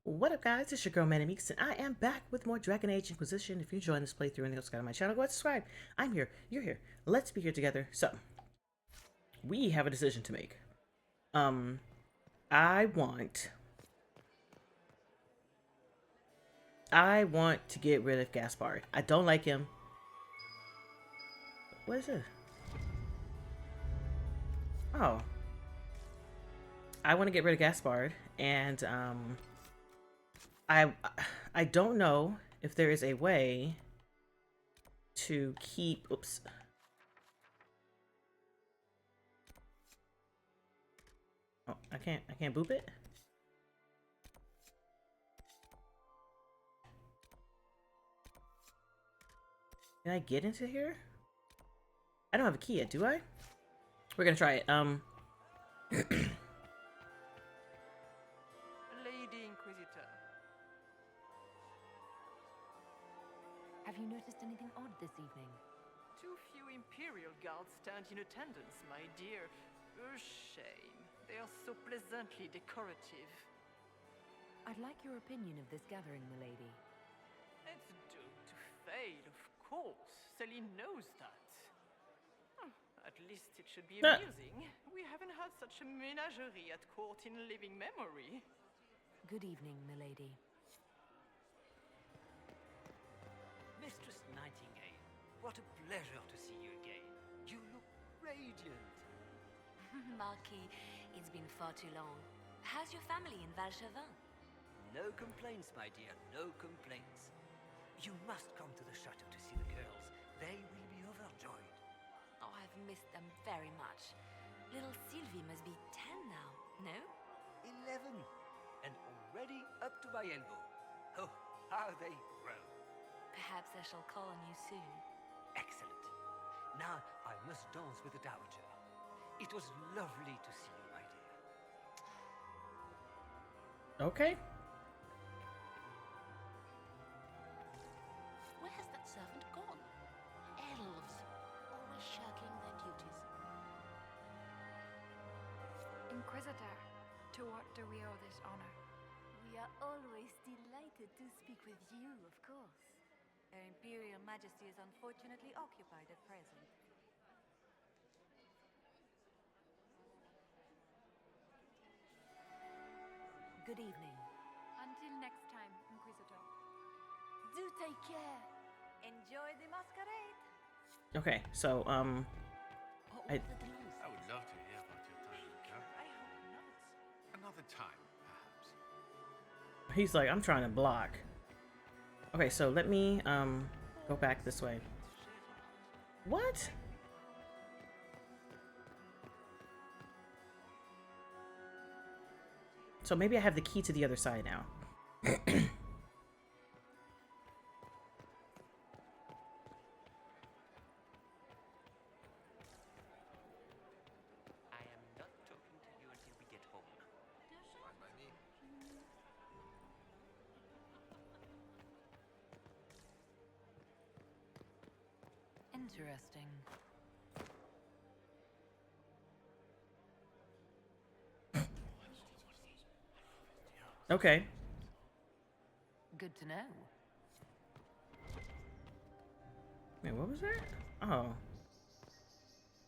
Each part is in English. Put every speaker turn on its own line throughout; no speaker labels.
What up, guys? It's your girl ManicMeeks, and I am back with more Dragon Age Inquisition. If you're enjoying this playthrough and else got on my channel, go ahead and subscribe. I'm here, you're here. Let's be here together. So, we have a decision to make. I want to get rid of Gaspard. I don't like him. What is this? Oh. I want to get rid of Gaspard, and I don't know if there is a way to keep, oops. Oh, I can't boop it. Can I get into here? I don't have a key yet, do I? We're gonna try it.
Lady Inquisitor.
Have you noticed anything odd this evening?
Too few Imperial guards stand in attendance, my dear. A shame. They are so pleasantly decorative.
I'd like your opinion of this gathering, milady.
It's doomed to fail, of course. Celine knows that. At least it should be amusing. We haven't had such a menagerie at court in living memory.
Good evening, milady.
Mistress Nightingale, what a pleasure to see you again. You look radiant.
Marquis, it's been far too long. How's your family in Valchevin?
No complaints, my dear, no complaints. You must come to the chateau to see the girls. They will be overjoyed.
Oh, I've missed them very much. Little Sylvie must be 10 now, no?
11, and already up to my elbow. Oh, how they grow.
Perhaps I shall call on you soon.
Excellent. Now I must dance with the Dowager. It was lovely to see you, my dear.
Okay.
Where has that servant gone? Elves, always shirking their duties.
Inquisitor, to what do we owe this honor?
We are always delighted to speak with you, of course. Her Imperial Majesty is unfortunately occupied at present.
Good evening.
Until next time, Inquisitor.
Do take care. Enjoy the masquerade.
Okay, so,
What
I
will the gnomes
I would love to hear about your time in camp.
I hope not.
Another time, perhaps.
he's like, I'm trying to block. Okay, so let me, go back this way. What? So maybe I have the key to the other side now.
I am not talking to you until we get home.
Fine by me.
Interesting.
Okay.
Good to know.
Wait, what was that? Oh.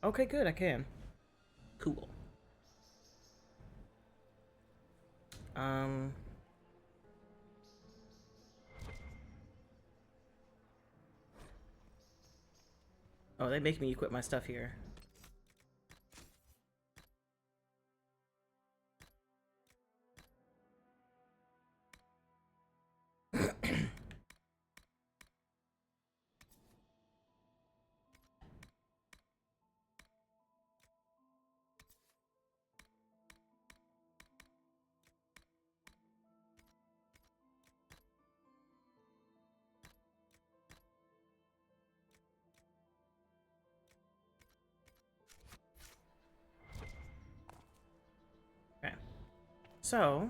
Okay, good, I can. Cool. Oh, they make me equip my stuff here. Okay. So,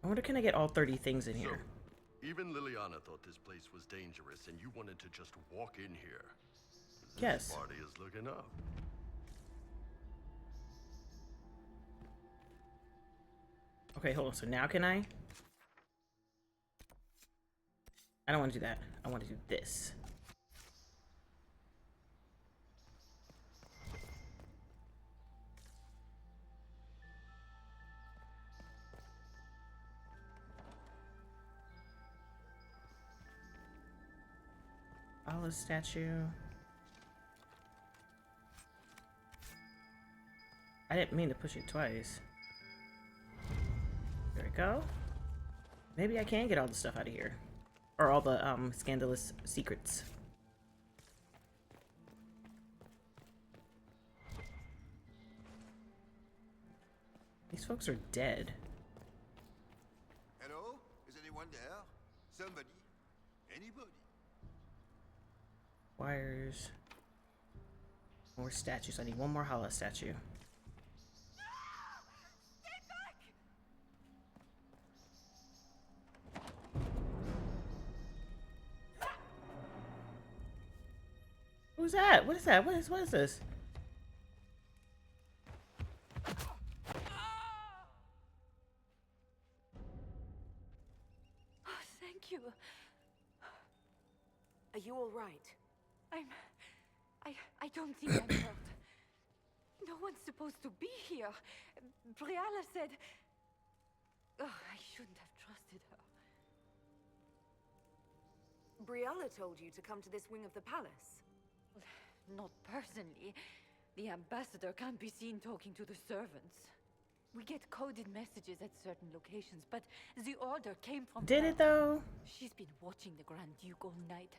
I wonder, can I get all 30 things in here?
Even Liliana thought this place was dangerous, and you wanted to just walk in here. This
Yes.
party is looking up.
Okay, hold on. So now can I? I don't want to do that. I want to do this. Olive statue. I didn't mean to push it twice. There we go. Maybe I can get all the stuff out of here. Or all the scandalous secrets. These folks are dead.
Hello? Is anyone there? Somebody? Anybody?
Wires. More statues. I need one more hollow statue. Who's that? What is that? What is this?
Oh, thank you. Are you all right? I don't think I'm hurt. No one's supposed to be here. Briala said... Oh, I shouldn't have trusted her.
Briala told you to come to this wing of the palace.
Not personally. The ambassador can't be seen talking to the servants. We get coded messages at certain locations, but the order came from
Did
her.
it though?
She's been watching the Grand Duke all night.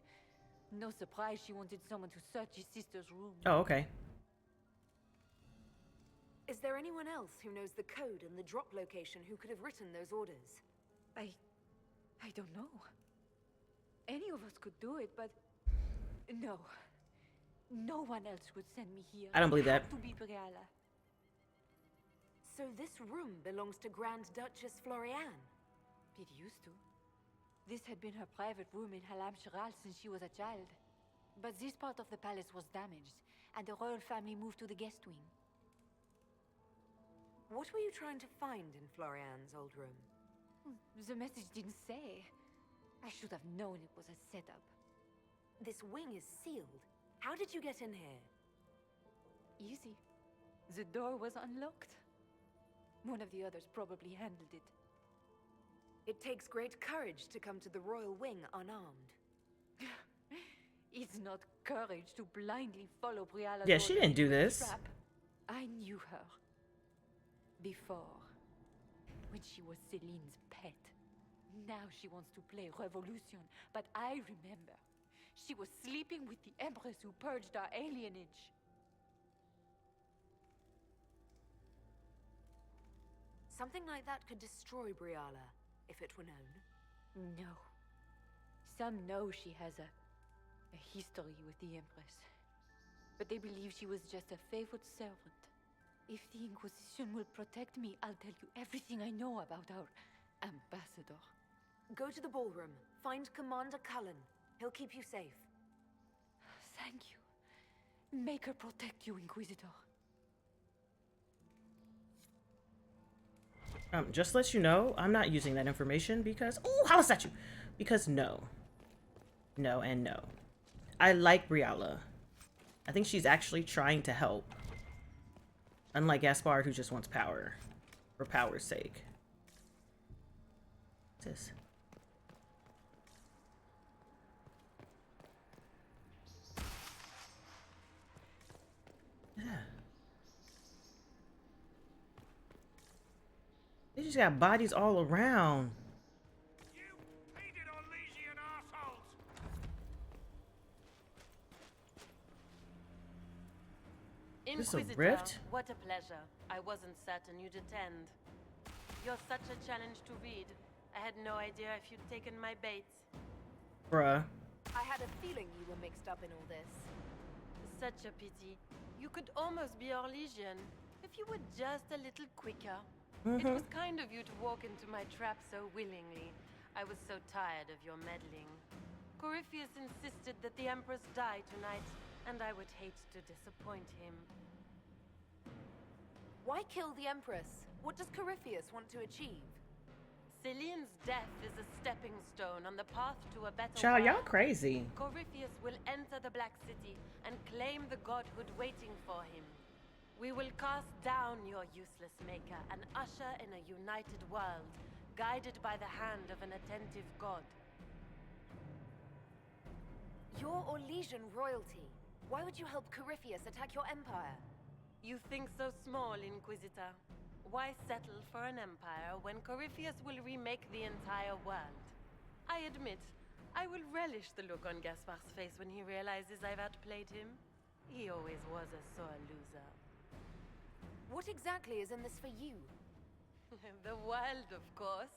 No surprise she wanted someone to search his sister's room.
Oh, okay.
Is there anyone else who knows the code and the drop location who could have written those orders?
I don't know. Any of us could do it, but... No. No one else would send me here.
I don't believe that.
It had to be Briala.
So this room belongs to Grand Duchess Floriane?
It used to. This had been her private room in Halam Shiral since she was a child. But this part of the palace was damaged, and the royal family moved to the guest wing.
What were you trying to find in Floriane's old room?
The message didn't say. I should have known it was a setup.
This wing is sealed. How did you get in here?
Easy. The door was unlocked. One of the others probably handled it.
It takes great courage to come to the royal wing unarmed.
It's not courage to blindly follow Briala's
Yeah, she didn't do this.
trap. I knew her. Before. When she was Celine's pet. Now she wants to play Revolution, but I remember. She was sleeping with the Empress who purged our alienage.
Something like that could destroy Briala, if it were known.
No. Some know she has a history with the Empress. But they believe she was just a favored servant. If the Inquisition will protect me, I'll tell you everything I know about our ambassador.
Go to the ballroom. Find Commander Cullen. He'll keep you safe.
Thank you. Make her protect you, Inquisitor.
Just to let you know, I'm not using that information because... Ooh, hollow statue! Because no. No and no. I like Briala. I think she's actually trying to help. Unlike Gaspard, who just wants power. For power's sake. What's this? Yeah. They just got bodies all around.
You hated Orlesian assholes!
Is this a
Inquisitor,
rift?
what a pleasure. I wasn't certain you'd attend. You're such a challenge to read. I had no idea if you'd taken my bait.
Bruh.
I had a feeling you were mixed up in all this.
Such a pity. You could almost be Orlesian if you were just a little quicker. It was kind of you to walk into my trap so willingly. I was so tired of your meddling. Corypheus insisted that the Empress die tonight, and I would hate to disappoint him.
Why kill the Empress? What does Corypheus want to achieve?
Celine's death is a stepping stone on the path to a better
Child, y'all
world.
crazy.
Corypheus will enter the Black City and claim the godhood waiting for him. We will cast down your useless maker and usher in a united world, guided by the hand of an attentive god.
You're Orlesian royalty. Why would you help Corypheus attack your empire?
You think so small, Inquisitor. Why settle for an empire when Corypheus will remake the entire world? I admit, I will relish the look on Gaspar's face when he realizes I've outplayed him. He always was a sore loser.
What exactly is in this for you?
The world, of course.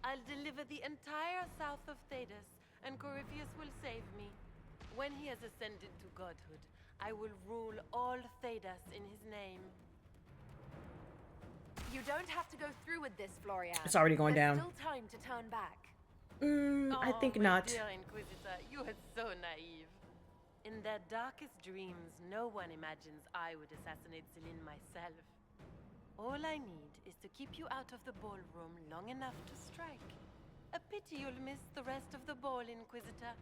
I'll deliver the entire south of Thedas, and Corypheus will save me. When he has ascended to godhood, I will rule all Thedas in his name.
You don't have to go through with this, Florian.
It's already going down.
There's still time to turn back.
I think
my
not.
Dear Inquisitor, you are so naive. In their darkest dreams, no one imagines I would assassinate Celine myself. All I need is to keep you out of the ballroom long enough to strike. A pity you'll miss the rest of the ball, Inquisitor.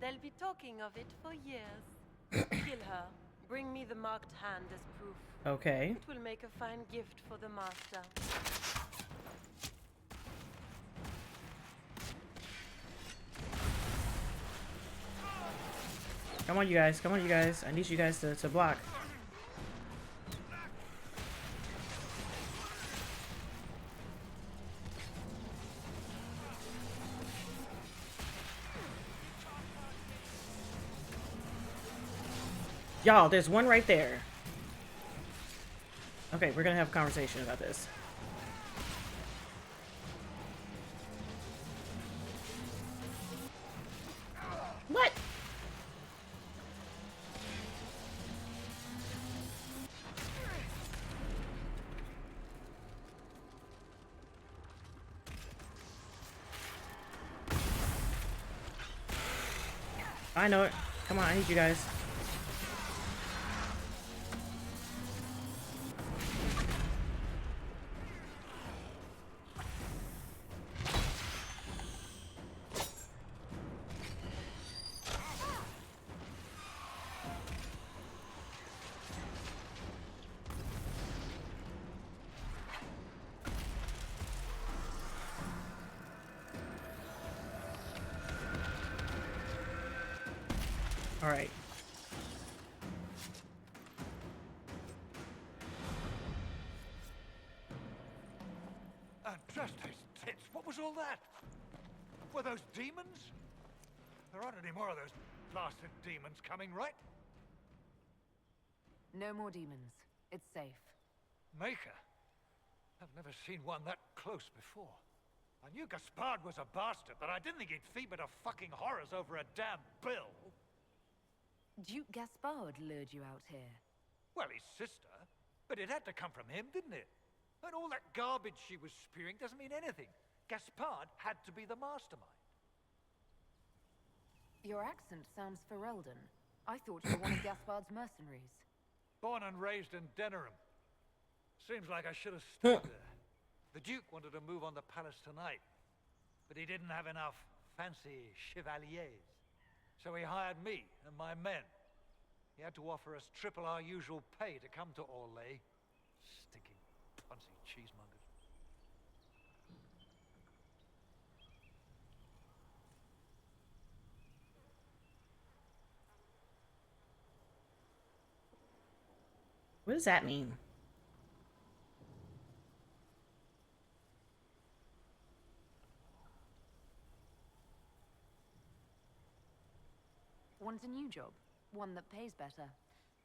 They'll be talking of it for years. Kill her. Bring me the marked hand as proof.
Okay.
It will make a fine gift for the master.
Come on, you guys. Come on, you guys. I need you guys to block. Y'all, there's one right there. Okay, we're gonna have a conversation about this. What? I know it. Come on, I need you guys. All right.
And trust his tits, what was all that? Were those demons? There aren't any more of those blasted demons coming, right?
No more demons. It's safe.
Maker? I've never seen one that close before. I knew Gaspard was a bastard, but I didn't think he'd feed me to fucking horrors over a damn bill.
Duke Gaspard lured you out here.
Well, his sister. But it had to come from him, didn't it? And all that garbage she was spewing doesn't mean anything. Gaspard had to be the mastermind.
Your accent sounds Ferelden. I thought you were one of Gaspard's mercenaries.
Born and raised in Denerim. Seems like I should have stayed there. The Duke wanted to move on the palace tonight, but he didn't have enough fancy chevaliers. So he hired me and my men. He had to offer us triple our usual pay to come to Orlais. Stinking punsy cheesemongers.
What does that mean?
Want a new job? One that pays better.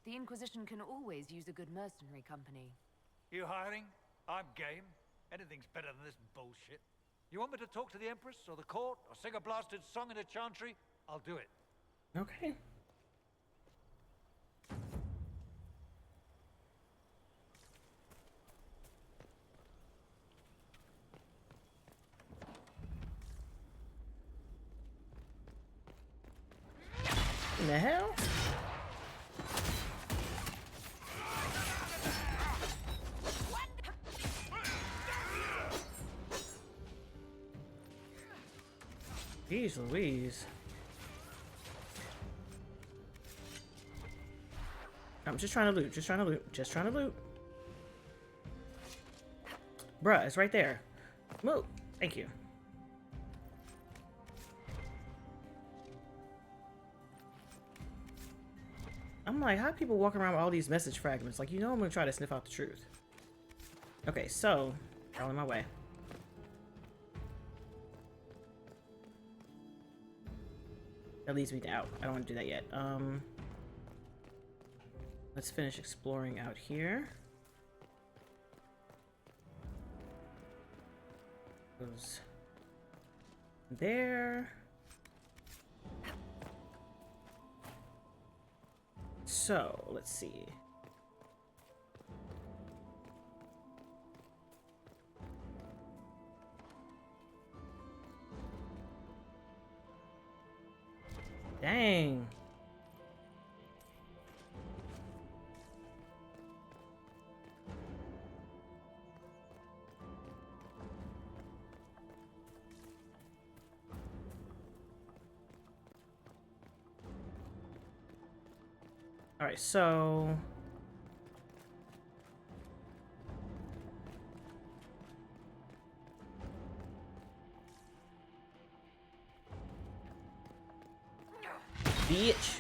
The Inquisition can always use a good mercenary company.
You hiring? I'm game. Anything's better than this bullshit. You want me to talk to the Empress or the court or sing a blasted song in a chantry? I'll do it.
Okay. In the hell? Jeez Louise. I'm just trying to loot. Just trying to loot. Just trying to loot. Bruh, it's right there. Move. Thank you. I'm like, how do people walk around with all these message fragments? Like, you know I'm gonna try to sniff out the truth. Okay, so, all in my way. That leads me out. I don't want to do that yet. Let's finish exploring out here. Goes there. So, let's see. Dang. All right, so bitch.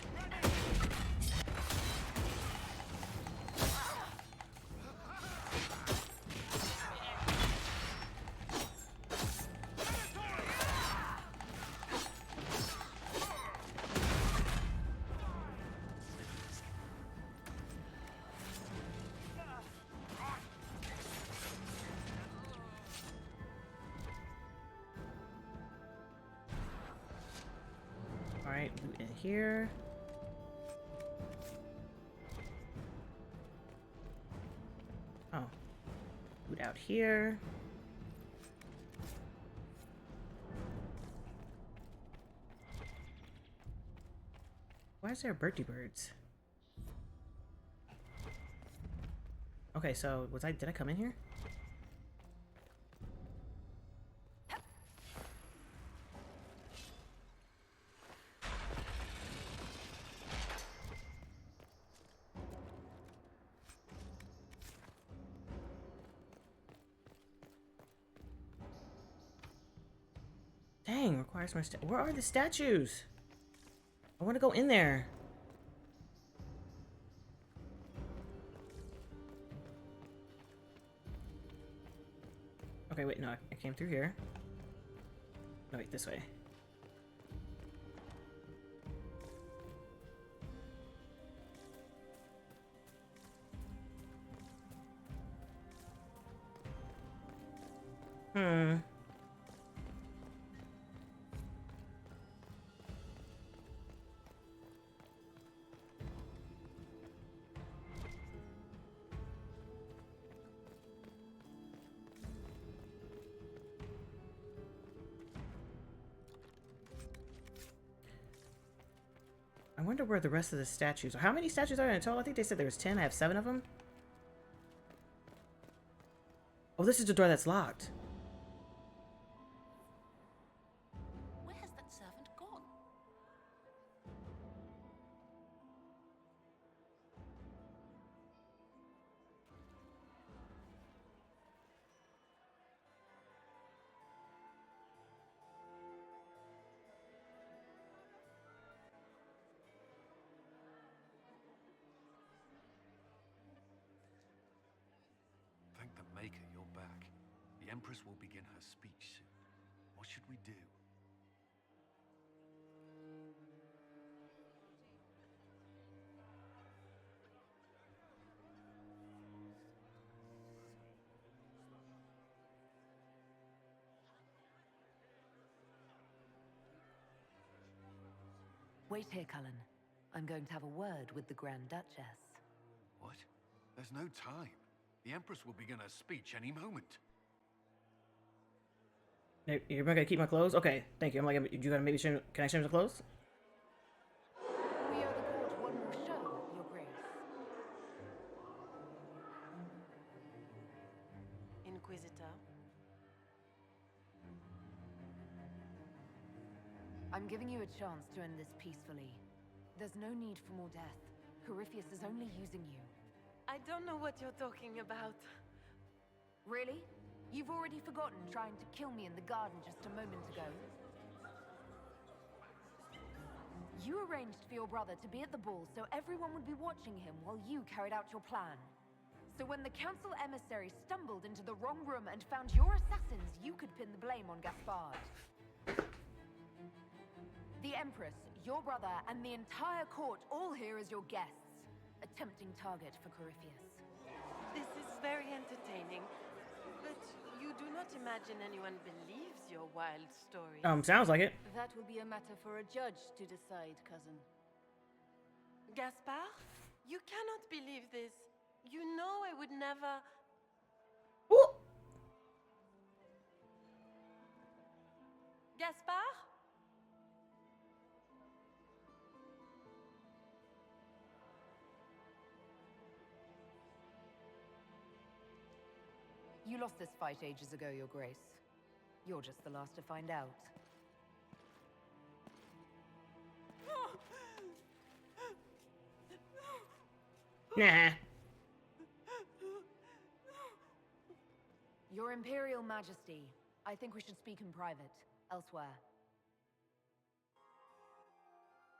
All right, loot in here. Oh, loot out here. Why is there birdie birds? Okay, so did I come in here? Dang, requires more where are the statues? I want to go in there. Okay, wait, no, I came through here. No, wait, this way. I wonder where the rest of the statues are. How many statues are there in total? I think they said there was 10. I have 7 of them. Oh, this is the door that's locked.
Where has that servant gone?
Thank the Maker you're back. The Empress will begin her speech soon. What should we do?
Wait here, Cullen. I'm going to have a word with the Grand Duchess.
What? There's no time. The Empress will begin her speech any moment.
You're not gonna keep my clothes? Okay, thank you. I'm like, you gotta maybe change. Can I change the clothes?
We owe the court one more show, Your Grace.
Inquisitor.
I'm giving you a chance to end this peacefully. There's no need for more death. Corypheus is only using you.
I don't know what you're talking about.
Really? You've already forgotten trying to kill me in the garden just a moment ago? You arranged for your brother to be at the ball so everyone would be watching him while you carried out your plan. So when the council emissary stumbled into the wrong room and found your assassins, you could pin the blame on Gaspard. The Empress, your brother, and the entire court all here as your guests. A tempting target for Corypheus.
This is very entertaining, but you do not imagine anyone believes your wild story.
Sounds like it.
That will be a matter for a judge to decide, cousin.
Gaspard, you cannot believe this. You know I would never...
Ooh.
Gaspard?
You lost this fight ages ago, Your Grace. You're just the last to find out.
Nah.
Your Imperial Majesty, I think we should speak in private, elsewhere.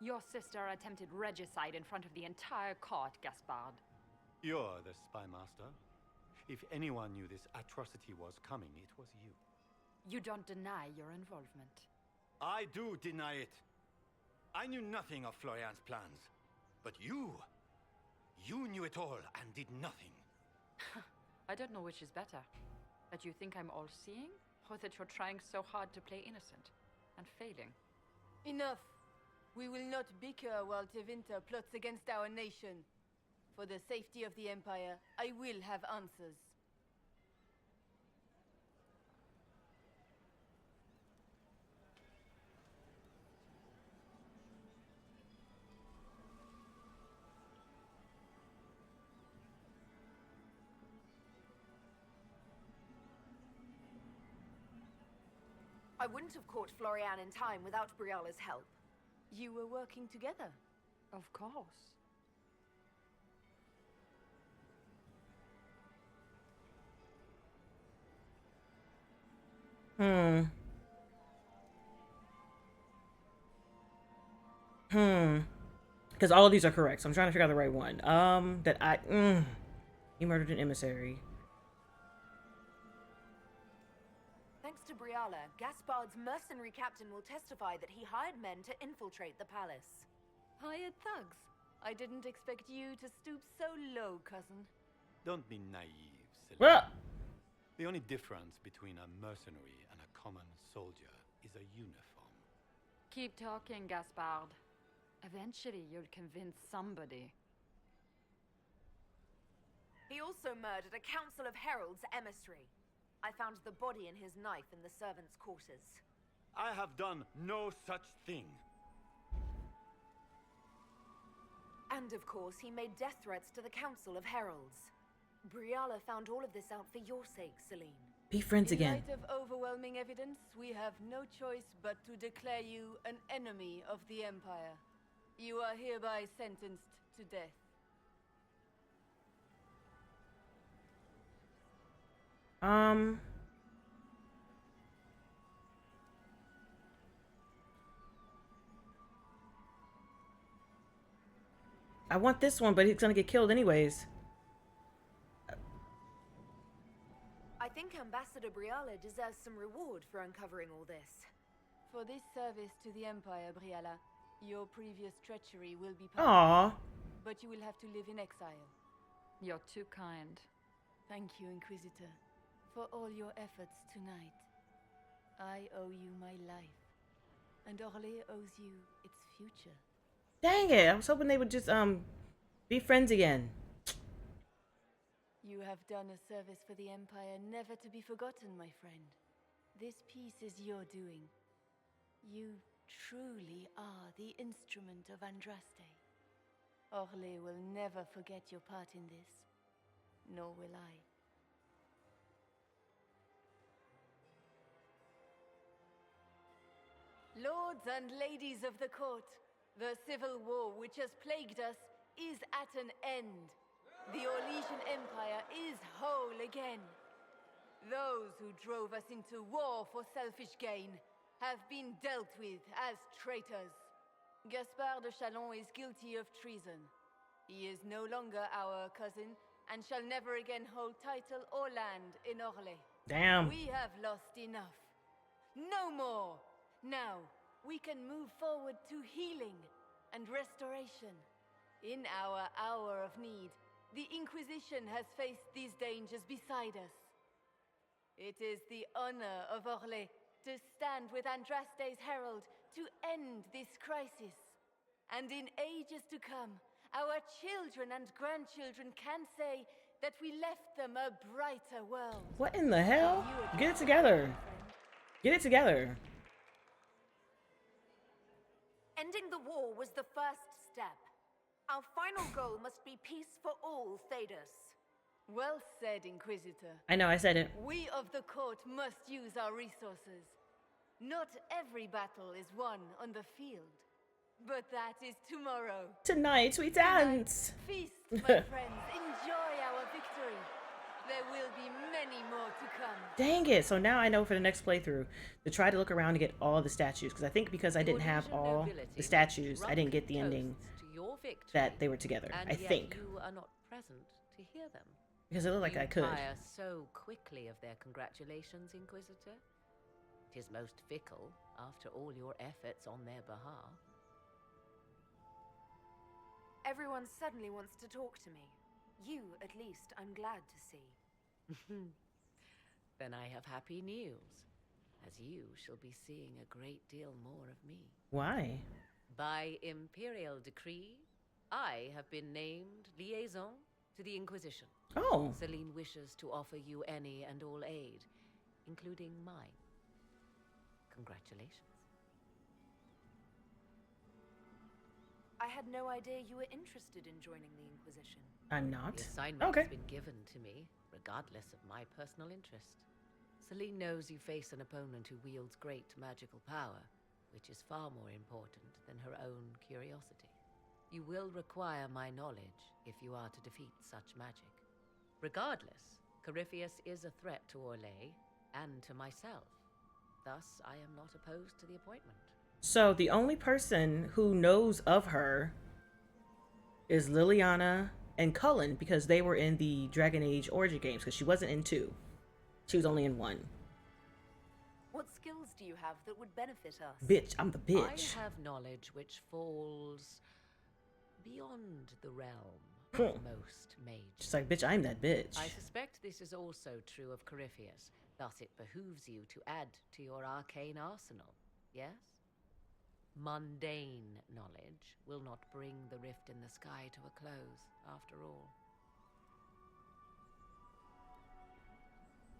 Your sister attempted regicide in front of the entire court, Gaspard.
You're the spy master. If anyone knew this atrocity was coming, it was you.
You don't deny your involvement.
I do deny it. I knew nothing of Florian's plans. But you knew it all and did nothing.
I don't know which is better. That you think I'm all-seeing, or that you're trying so hard to play innocent and failing.
Enough. We will not bicker while Tevinter plots against our nation. For the safety of the Empire, I will have answers.
I wouldn't have caught Florian in time without Briala's help.
You were working together.
Of course.
Because all of these are correct, so I'm trying to figure out the right one. He murdered an emissary.
Thanks to Briala, Gaspard's mercenary captain will testify that he hired men to infiltrate the palace.
Hired thugs? I didn't expect you to stoop so low, cousin.
Don't be naive, Celine.
What?
The only difference between a mercenary and a common soldier is a uniform.
Keep talking, Gaspard. Eventually, you'll convince somebody.
He also murdered a council of heralds emissary. I found the body and his knife in the servants' quarters.
I have done no such thing.
And of course, he made death threats to the council of heralds. Briala found all of this out for your sake, Celine.
Be friends again.
In light of overwhelming evidence, we have no choice but to declare you an enemy of the Empire. You are hereby sentenced to death.
I want this one, but he's gonna get killed anyways.
I think Ambassador Briala deserves some reward for uncovering all this.
For this service to the Empire, Briala, your previous treachery will be punished.
Aww.
But you will have to live in exile.
You're too kind.
Thank you, Inquisitor, for all your efforts tonight. I owe you my life, and Orlais owes you its future.
Dang it, I was hoping they would just, be friends again.
You have done a service for the Empire never to be forgotten, my friend. This piece is your doing. You truly are the instrument of Andraste. Orlais will never forget your part in this, nor will I. Lords and ladies of the court, the civil war which has plagued us is at an end. The Orlesian Empire is whole again. Those who drove us into war for selfish gain have been dealt with as traitors. Gaspard de Chalon is guilty of treason. He is no longer our cousin and shall never again hold title or land in Orlais.
Damn.
We have lost enough. No more. Now, we can move forward to healing and restoration. In our hour of need, the Inquisition has faced these dangers beside us. It is the honor of Orlais to stand with Andraste's herald to end this crisis. And in ages to come, our children and grandchildren can say that we left them a brighter world.
What in the hell? Get it together. Get it together.
Ending the war was the first step. Our final goal must be peace for all Thedas.
Well said, Inquisitor.
I know, I said it.
We of the court must use our resources. Not every battle is won on the field, but that is tomorrow.
Tonight we dance.
Feast, my friends. Enjoy our victory. There will be many more to come.
Dang it. So now I know for the next playthrough to try to look around to get all the statues. Because I think because I didn't have all the statues, I didn't get the ending that they were together. I think.
You are not present to hear them.
Because it looked like I could.
Tire so quickly of their congratulations, Inquisitor. 'Tis most fickle, after all your efforts on their behalf.
Everyone suddenly wants to talk to me. You, at least, I'm glad to see.
Then I have happy news, as you shall be seeing a great deal more of me.
Why?
By imperial decree, I have been named liaison to the Inquisition.
Oh.
Celine wishes to offer you any and all aid, including mine. Congratulations.
I had no idea you were interested in joining the Inquisition.
I'm not.
The assignment
Okay.
has been given to me, regardless of my personal interest. Celine knows you face an opponent who wields great magical power, which is far more important than her own curiosity. You will require my knowledge if you are to defeat such magic. Regardless, Corypheus is a threat to Orlais and to myself. Thus, I am not opposed to the appointment.
So the only person who knows of her is Liliana and Cullen, because they were in the Dragon Age Origin games, because she wasn't in 2. She was only in 1.
What skills do you have that would benefit us?
Bitch, I'm the bitch.
I have knowledge which falls beyond the realm of most mages.
She's like, bitch, I'm that bitch.
I suspect this is also true of Corypheus. Thus it behooves you to add to your arcane arsenal, yes? Mundane knowledge will not bring the rift in the sky to a close, after all.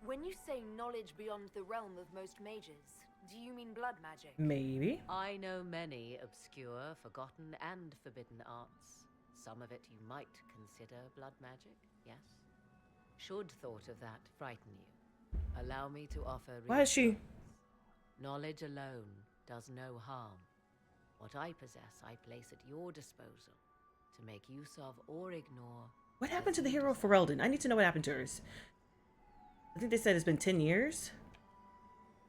When you say knowledge beyond the realm of most mages, do you mean blood magic?
Maybe.
I know many obscure, forgotten, and forbidden arts. Some of it you might consider blood magic, yes? Should thought of that frighten you, allow me to offer...
Why is she...
Knowledge alone does no harm. What I possess, I place at your disposal to make use of or ignore.
What happened to the hero Ferelden? I need to know what happened to hers. I think they said it's been 10 years.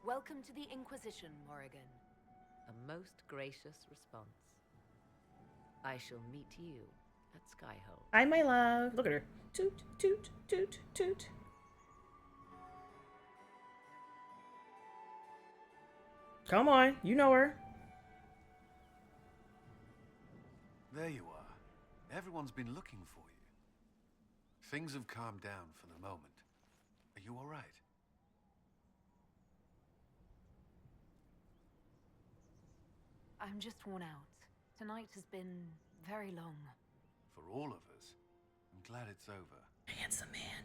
Welcome to the Inquisition, Morrigan.
A most gracious response. I shall meet you at Skyhold.
Hi, my love. Look at her. Toot, toot, toot, toot. Come on, you know her.
There you are. Everyone's been looking for you. Things have calmed down for the moment. Are you all right?
I'm just worn out. Tonight has been very long.
For all of us. I'm glad it's over.
Handsome man.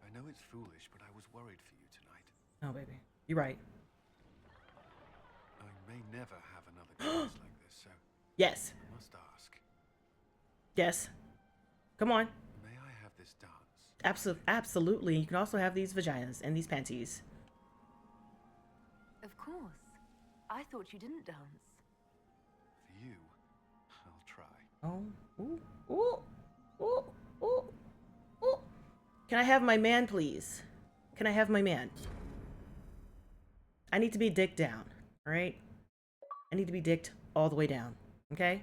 I know it's foolish, but I was worried for you tonight.
Oh, baby. You're right.
I may never have another chance like this, so...
Yes.
I must ask.
Yes. Come on.
May I have this dance?
Absolutely. You can also have these vaginas and these panties.
Of course. I thought you didn't dance.
For you, I'll try.
Oh, ooh, ooh, ooh, ooh, ooh. Can I have my man, please? Can I have my man? I need to be dicked down, all right? I need to be dicked all the way down, okay?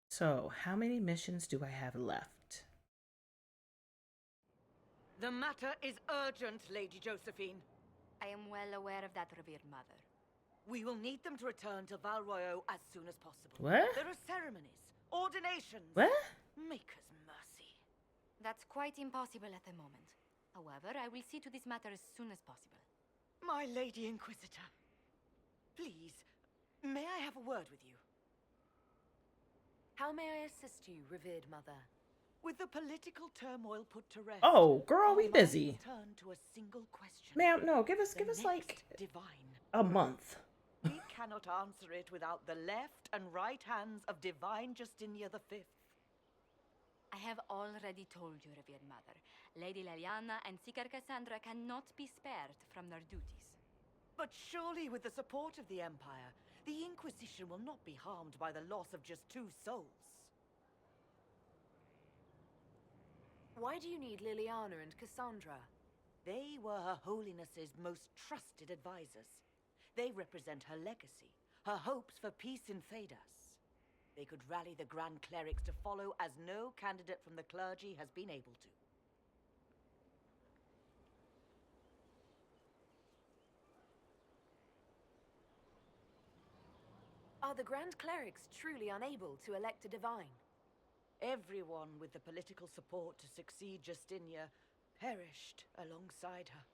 So, how many missions do I have left?
The matter is urgent, Lady Josephine.
I am well aware of that, revered mother.
We will need them to return to Val Royeaux as soon as possible.
What?
There are ceremonies, ordinations.
What?
Maker's mercy.
That's quite impossible at the moment. However, I will see to this matter as soon as possible.
My Lady Inquisitor, please, may I have a word with you?
How may I assist you, revered mother?
With the political turmoil put to rest.
Oh, girl, we
our
busy.
minds turn to a single question.
Ma'am, no, give us like
divine.
a month.
We cannot answer it without the left and right hands of divine Justinia V.
I have already told you, revered mother. Lady Leliana and Seeker Cassandra cannot be spared from their duties.
But surely with the support of the Empire, the Inquisition will not be harmed by the loss of just 2 souls.
Why do you need Liliana and Cassandra?
They were Her Holiness's most trusted advisors. They represent her legacy, her hopes for peace in Thedas. They could rally the Grand Clerics to follow as no candidate from the clergy has been able to.
Are the Grand Clerics truly unable to elect a divine?
Everyone with the political support to succeed Justinia perished alongside her.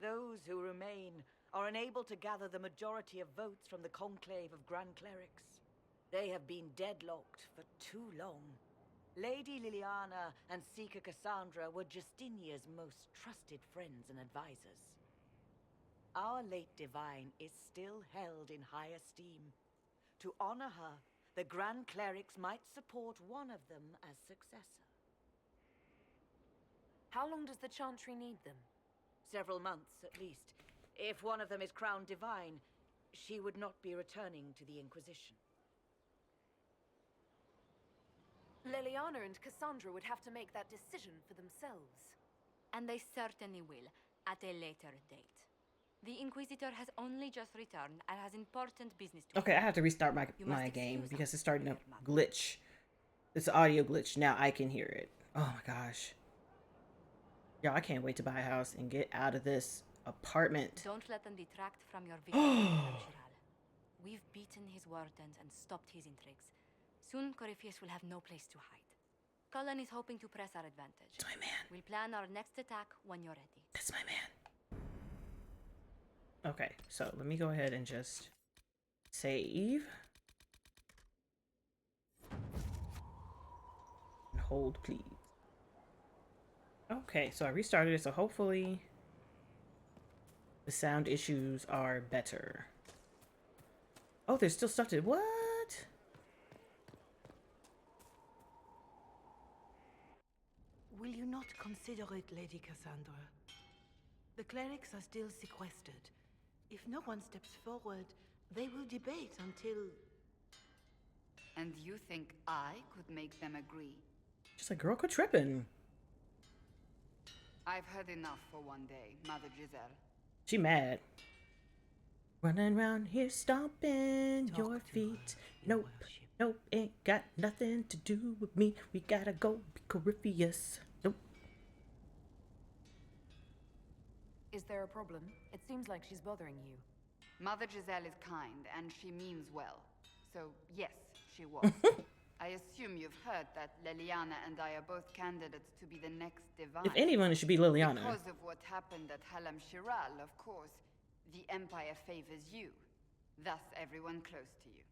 Those who remain are unable to gather the majority of votes from the conclave of Grand Clerics. They have been deadlocked for too long. Lady Liliana and Seeker Cassandra were Justinia's most trusted friends and advisors. Our late divine is still held in high esteem. To honor her, the Grand Clerics might support one of them as successor.
How long does the Chantry need them?
Several months, at least. If one of them is crowned divine, she would not be returning to the Inquisition.
Liliana and Cassandra would have to make that decision for themselves.
And they certainly will, at a later date. The Inquisitor has only just returned and has important business to do.
Okay, I have to restart my game because it's starting to glitch. It's an audio glitch. Now I can hear it. Oh my gosh. Y'all, I can't wait to buy a house and get out of this apartment.
Don't let them detract from your victory. We've beaten his wardens and stopped his intrigues. Soon, Corypheus will have no place to hide. Cullen is hoping to press our advantage.
That's my man.
We'll plan our next attack when you're ready.
That's my man. Okay, so let me go ahead and just save. And hold, please. Okay, so I restarted it, so hopefully the sound issues are better. Oh, there's still stuff to... What?
Will you not consider it, Lady Cassandra? The clerics are still sequestered. If no one steps forward, they will debate until...
And you think I could make them agree?
Just like girl, quit tripping.
I've heard enough for one day, Mother Giselle.
She mad. Running around here stomping your feet. Nope, nope, ain't got nothing to do with me. We gotta go be Corypheus. Nope.
Is there a problem? It seems like she's bothering you.
Mother Giselle is kind, and she means well. So, yes, she was. I assume you've heard that Liliana and I are both candidates to be the next divine.
If anyone, it should be Liliana.
Because of what happened at Halam Shiral, of course, the Empire favors you. Thus, everyone close to you.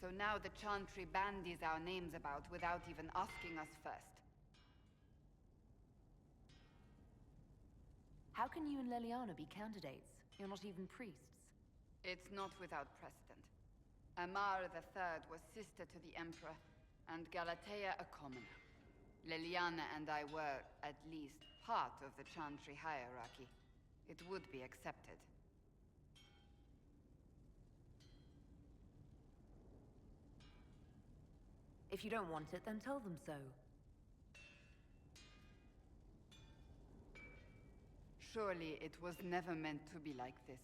So now the Chantry bandies our names about without even asking us first.
How can you and Liliana be candidates? You're not even priests.
It's not without precedent. Amar III was sister to the Emperor, and Galatea a commoner. Liliana and I were, at least, part of the Chantry hierarchy. It would be accepted.
If you don't want it, then tell them so.
Surely it was never meant to be like this.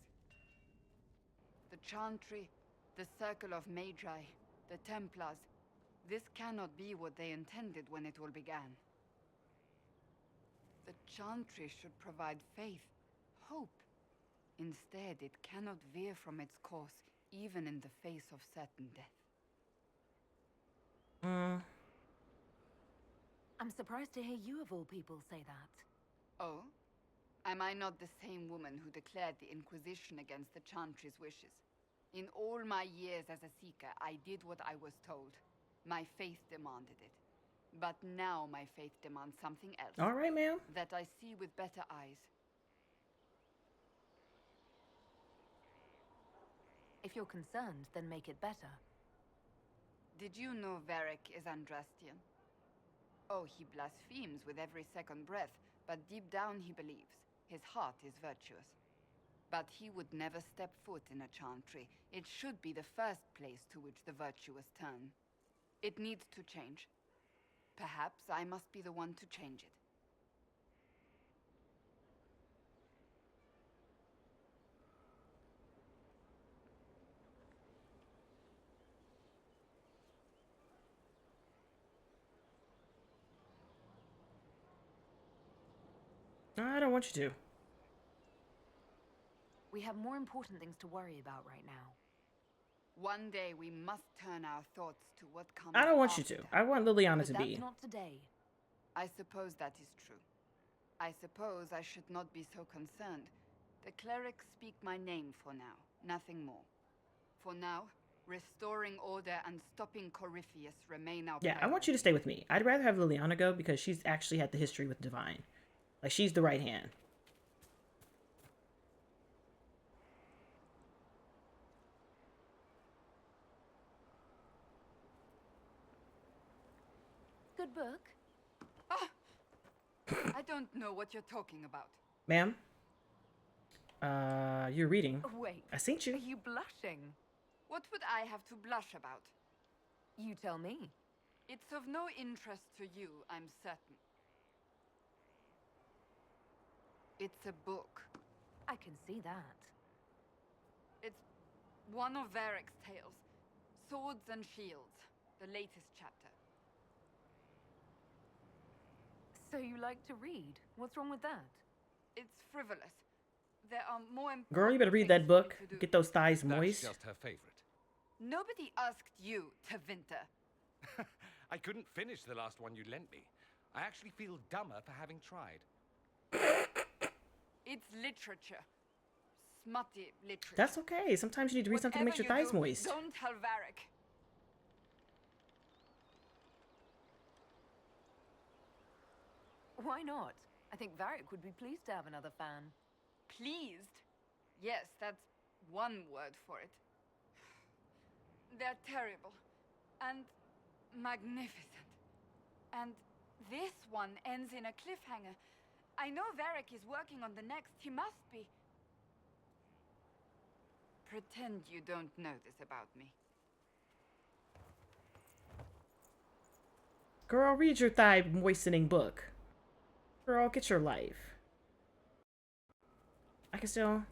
The Chantry, the Circle of Magi, the Templars, this cannot be what they intended when it all began. The Chantry should provide faith, hope. Instead, it cannot veer from its course, even in the face of certain death.
I'm surprised to hear you of all people say that.
Oh? Am I not the same woman who declared the Inquisition against the Chantry's wishes? In all my years as a Seeker, I did what I was told. My faith demanded it. But now my faith demands something else.
All right, ma'am.
That I see with better eyes.
If you're concerned, then make it better.
Did you know Varric is Andrastian? Oh, he blasphemes with every second breath, but deep down he believes. His heart is virtuous. But he would never step foot in a Chantry. It should be the first place to which the virtuous turn. It needs to change. Perhaps I must be the one to change it.
I don't want you to.
We have more important things to worry about right now.
One day we must turn our thoughts to what comes
I don't want you
after.
to. I want Liliana
But
to
that's
be.
not today.
I suppose that is true. I suppose I should not be so concerned. The clerics speak my name for now, nothing more. For now, restoring order and stopping Corypheus remain our
Yeah, I want you to stay with me. I'd rather have Liliana go because she's actually had the history with Divine. Like, she's the right hand.
Good book.
I don't know what you're talking about.
Ma'am? You're reading.
Wait.
I seen you.
Are you blushing?
What would I have to blush about?
You tell me.
It's of no interest to you, I'm certain. It's a book.
I can see that.
It's one of Varric's tales. Swords and Shields, the latest chapter.
So you like to read? What's wrong with that?
It's frivolous. There are more important
Girl, you better read that
things
book.
for me to do.
Get those thighs moist.
That's just her favorite.
Nobody asked you, Tevinter.
I couldn't finish the last one you lent me. I actually feel dumber for having tried.
It's literature. Smutty literature.
That's okay. Sometimes you need to read something that makes your thighs moist.
Don't tell Varric.
Why not? I think Varric would be pleased to have another fan.
Pleased? Yes, that's one word for it. They're terrible. And magnificent. And this one ends in a cliffhanger. I know Varric is working on the next. He must be. Pretend you don't know this about me.
Girl, read your thigh moistening book. Girl, get your life. I can still...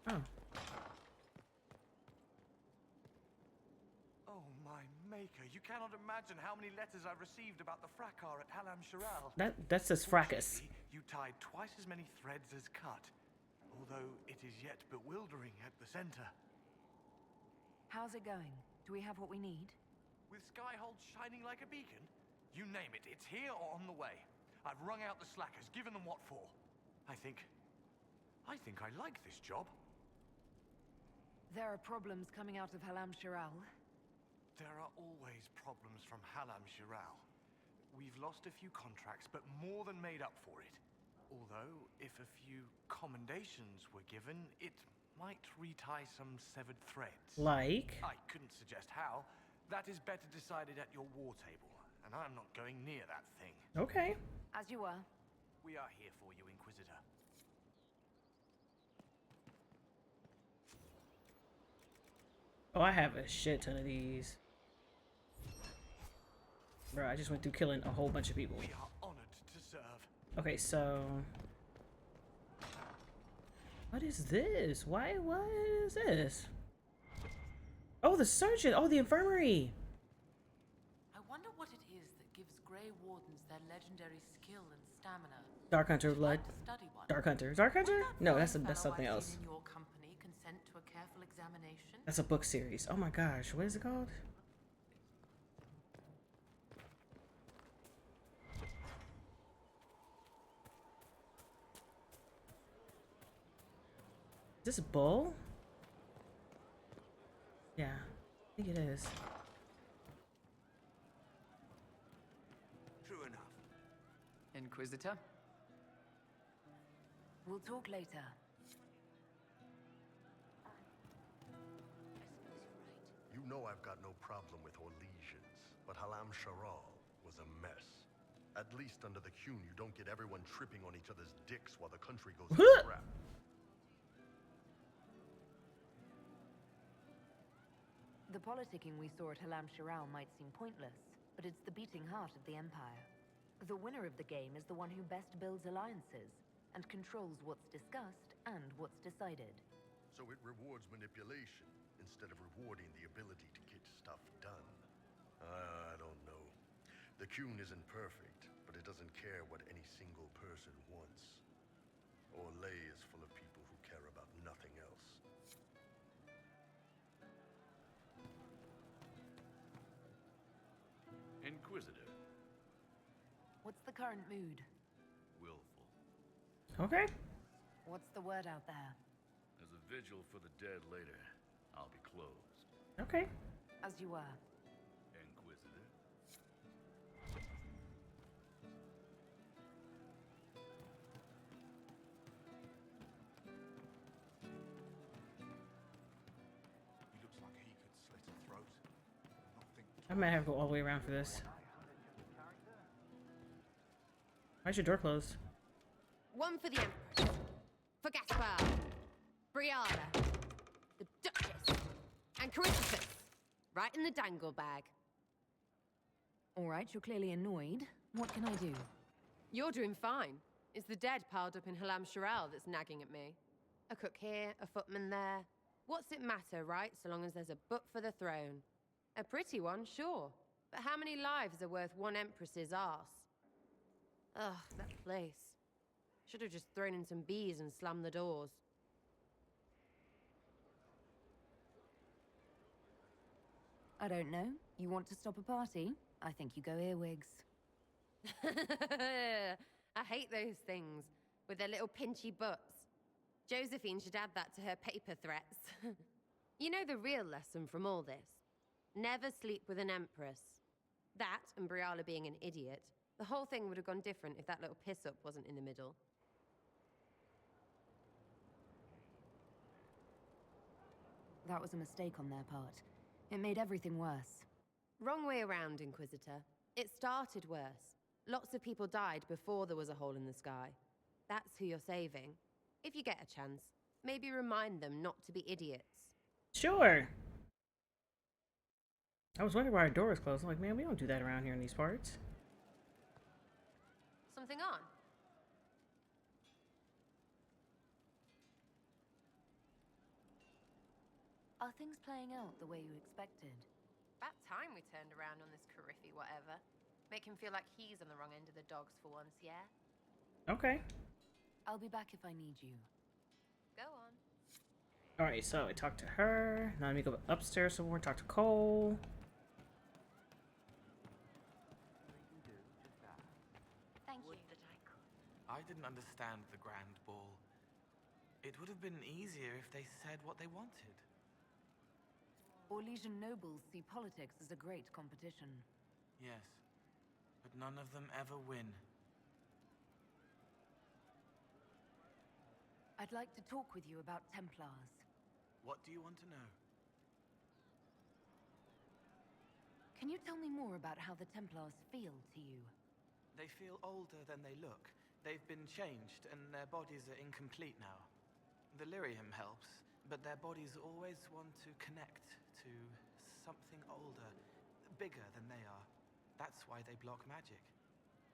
Oh.
Oh, my maker. You cannot imagine how many letters I've received about the fracas at Halam Shiral.
That says fracas.
You tied twice as many threads as cut, although it is yet bewildering at the center.
How's it going? Do we have what we need?
With Skyhold shining like a beacon? You name it, it's here or on the way. I've wrung out the slackers, given them what for. I think I like this job.
There are problems coming out of Halam Shiral.
There are always problems from Halam Shiral. We've lost a few contracts, but more than made up for it. Although, if a few commendations were given, it might retie some severed threads.
Like?
I couldn't suggest how. That is better decided at your war table, and I'm not going near that thing.
Okay.
As you were.
We are here for you, Inquisitor.
Oh, I have a shit ton of these. Bro, I just went through killing a whole bunch of people.
We are honored to serve.
Okay, so... What is this? What is this? Oh, the surgeon! Oh, the infirmary!
I wonder what it is that gives Grey Wardens their legendary skill and stamina.
Dark Hunter blood.
Study one.
Dark Hunter. Dark Hunter? No, that's something else.
In your company consent to a careful examination?
That's a book series. Oh my gosh, what is it called? Is this a bull? Yeah, I think it is.
True enough.
Inquisitor?
We'll talk later.
You know I've got no problem with Orlesians, but Halam Sharal was a mess. At least under the Qun, you don't get everyone tripping on each other's dicks while the country goes to crap.
The politicking we saw at Halam Sharal might seem pointless, but it's the beating heart of the Empire. The winner of the game is the one who best builds alliances, and controls what's discussed and what's decided.
So it rewards manipulation, instead of rewarding the ability to get stuff done. I don't know. The Qun isn't perfect, but it doesn't care what any single person wants. Orlais is full of people who care about nothing else.
Inquisitor.
What's the current mood?
Willful.
Okay.
What's the word out there?
There's a vigil for the dead later. I'll be closed.
Okay.
As you were.
Inquisitor.
He looks like he could slit a throat.
I might have to go all the way around for this. Why's your door closed?
One for the Empress. For Gaspar. Briala. The Duchess. And Caritas. Right in the dangle bag.
All right, you're clearly annoyed. What can I do?
You're doing fine. It's the dead piled up in Halam Sharal that's nagging at me. A cook here, a footman there. What's it matter, right? So long as there's a book for the throne. A pretty one, sure. But how many lives are worth one Empress's arse? Ugh, that place. Should have just thrown in some bees and slammed the doors.
I don't know. You want to stop a party? I think you go earwigs.
I hate those things, with their little pinchy butts. Josephine should add that to her paper threats. You know the real lesson from all this? Never sleep with an Empress. That, and Briala being an idiot, the whole thing would have gone different if that little piss-up wasn't in the middle.
That was a mistake on their part. It made everything worse.
Wrong way around, Inquisitor. It started worse. Lots of people died before there was a hole in the sky. That's who you're saving. If you get a chance, maybe remind them not to be idiots.
Sure. I was wondering why our door was closed. I'm like, man, we don't do that around here in these parts.
Something on?
Are things playing out the way you expected?
About time we turned around on this Cariffy whatever. Make him feel like he's on the wrong end of the dogs for once, yeah?
Okay.
I'll be back if I need you.
Go on.
Alright, so I talked to her. Now let me go upstairs some more, talk to Cole.
Thank you.
I didn't understand the Grand Ball. It would have been easier if they said what they wanted.
Orlesian nobles see politics as a great competition.
Yes, but none of them ever win.
I'd like to talk with you about Templars.
What do you want to know?
Can you tell me more about how the Templars feel to you?
They feel older than they look. They've been changed, and their bodies are incomplete now. The lyrium helps, but their bodies always want to connect to something older, bigger than they are. That's why they block magic.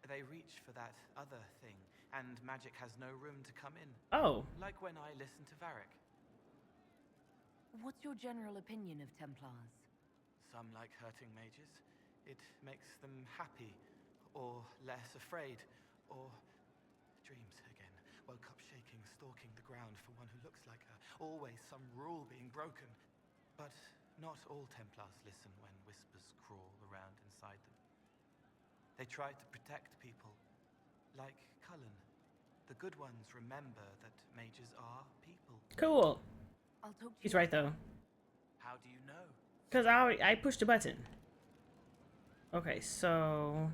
They reach for that other thing, and magic has no room to come in.
Oh.
Like when I listen to Varric.
What's your general opinion of Templars?
Some like hurting mages. It makes them happy, or less afraid, or dreams again. Woke up shaking, stalking the ground for one who looks like her. Always some rule being broken. But not all Templars listen when whispers crawl around inside them. They try to protect people, like Cullen. The good ones remember that mages are people.
Cool.
I'll talk to
He's
you
right though.
How do you know?
Because I pushed a button. Okay, so...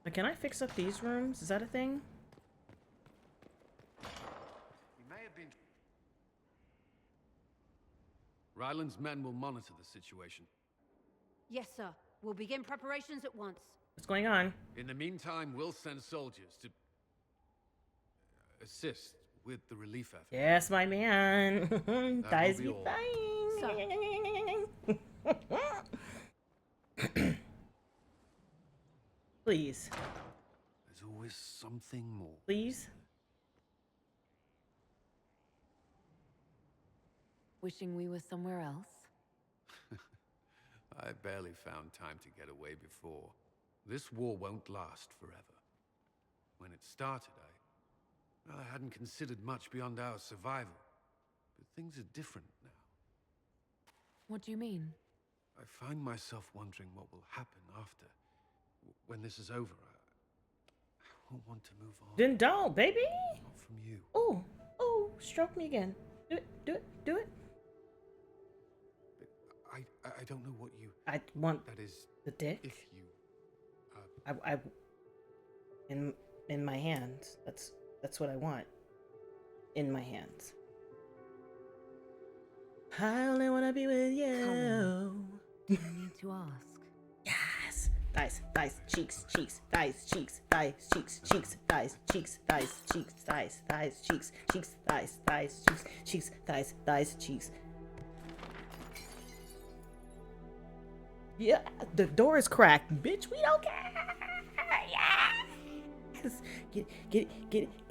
But can I fix up these rooms? Is that a thing?
We may have been... Ryland's men will monitor the situation.
Yes, sir. We'll begin preparations at once.
What's going on?
In the meantime, we'll send soldiers to assist with the relief effort.
Yes, my man. Guys be fine. Please.
There's always something more.
Please.
Wishing we were somewhere else?
I barely found time to get away before. This war won't last forever. When it started, I hadn't considered much beyond our survival. But things are different now.
What do you mean?
I find myself wondering what will happen after. When this is over, I won't want to move on.
Then don't, baby.
Not from you.
Oh, oh, stroke me again. Do it, do it, do it.
I don't know what you...
I want
that is
the dick.
If you...
I in my hands. That's what I want. In my hands. I only wanna be with you.
I need to ask.
Yes. Thighs, thighs, cheeks, cheeks, thighs, cheeks, thighs, cheeks, cheeks, thighs, cheeks, thighs, cheeks, thighs, thighs, cheeks, cheeks, thighs, thighs, cheeks, cheeks, thighs, thighs, cheeks. Yeah, the door is cracked, bitch. We don't care. Yes. Get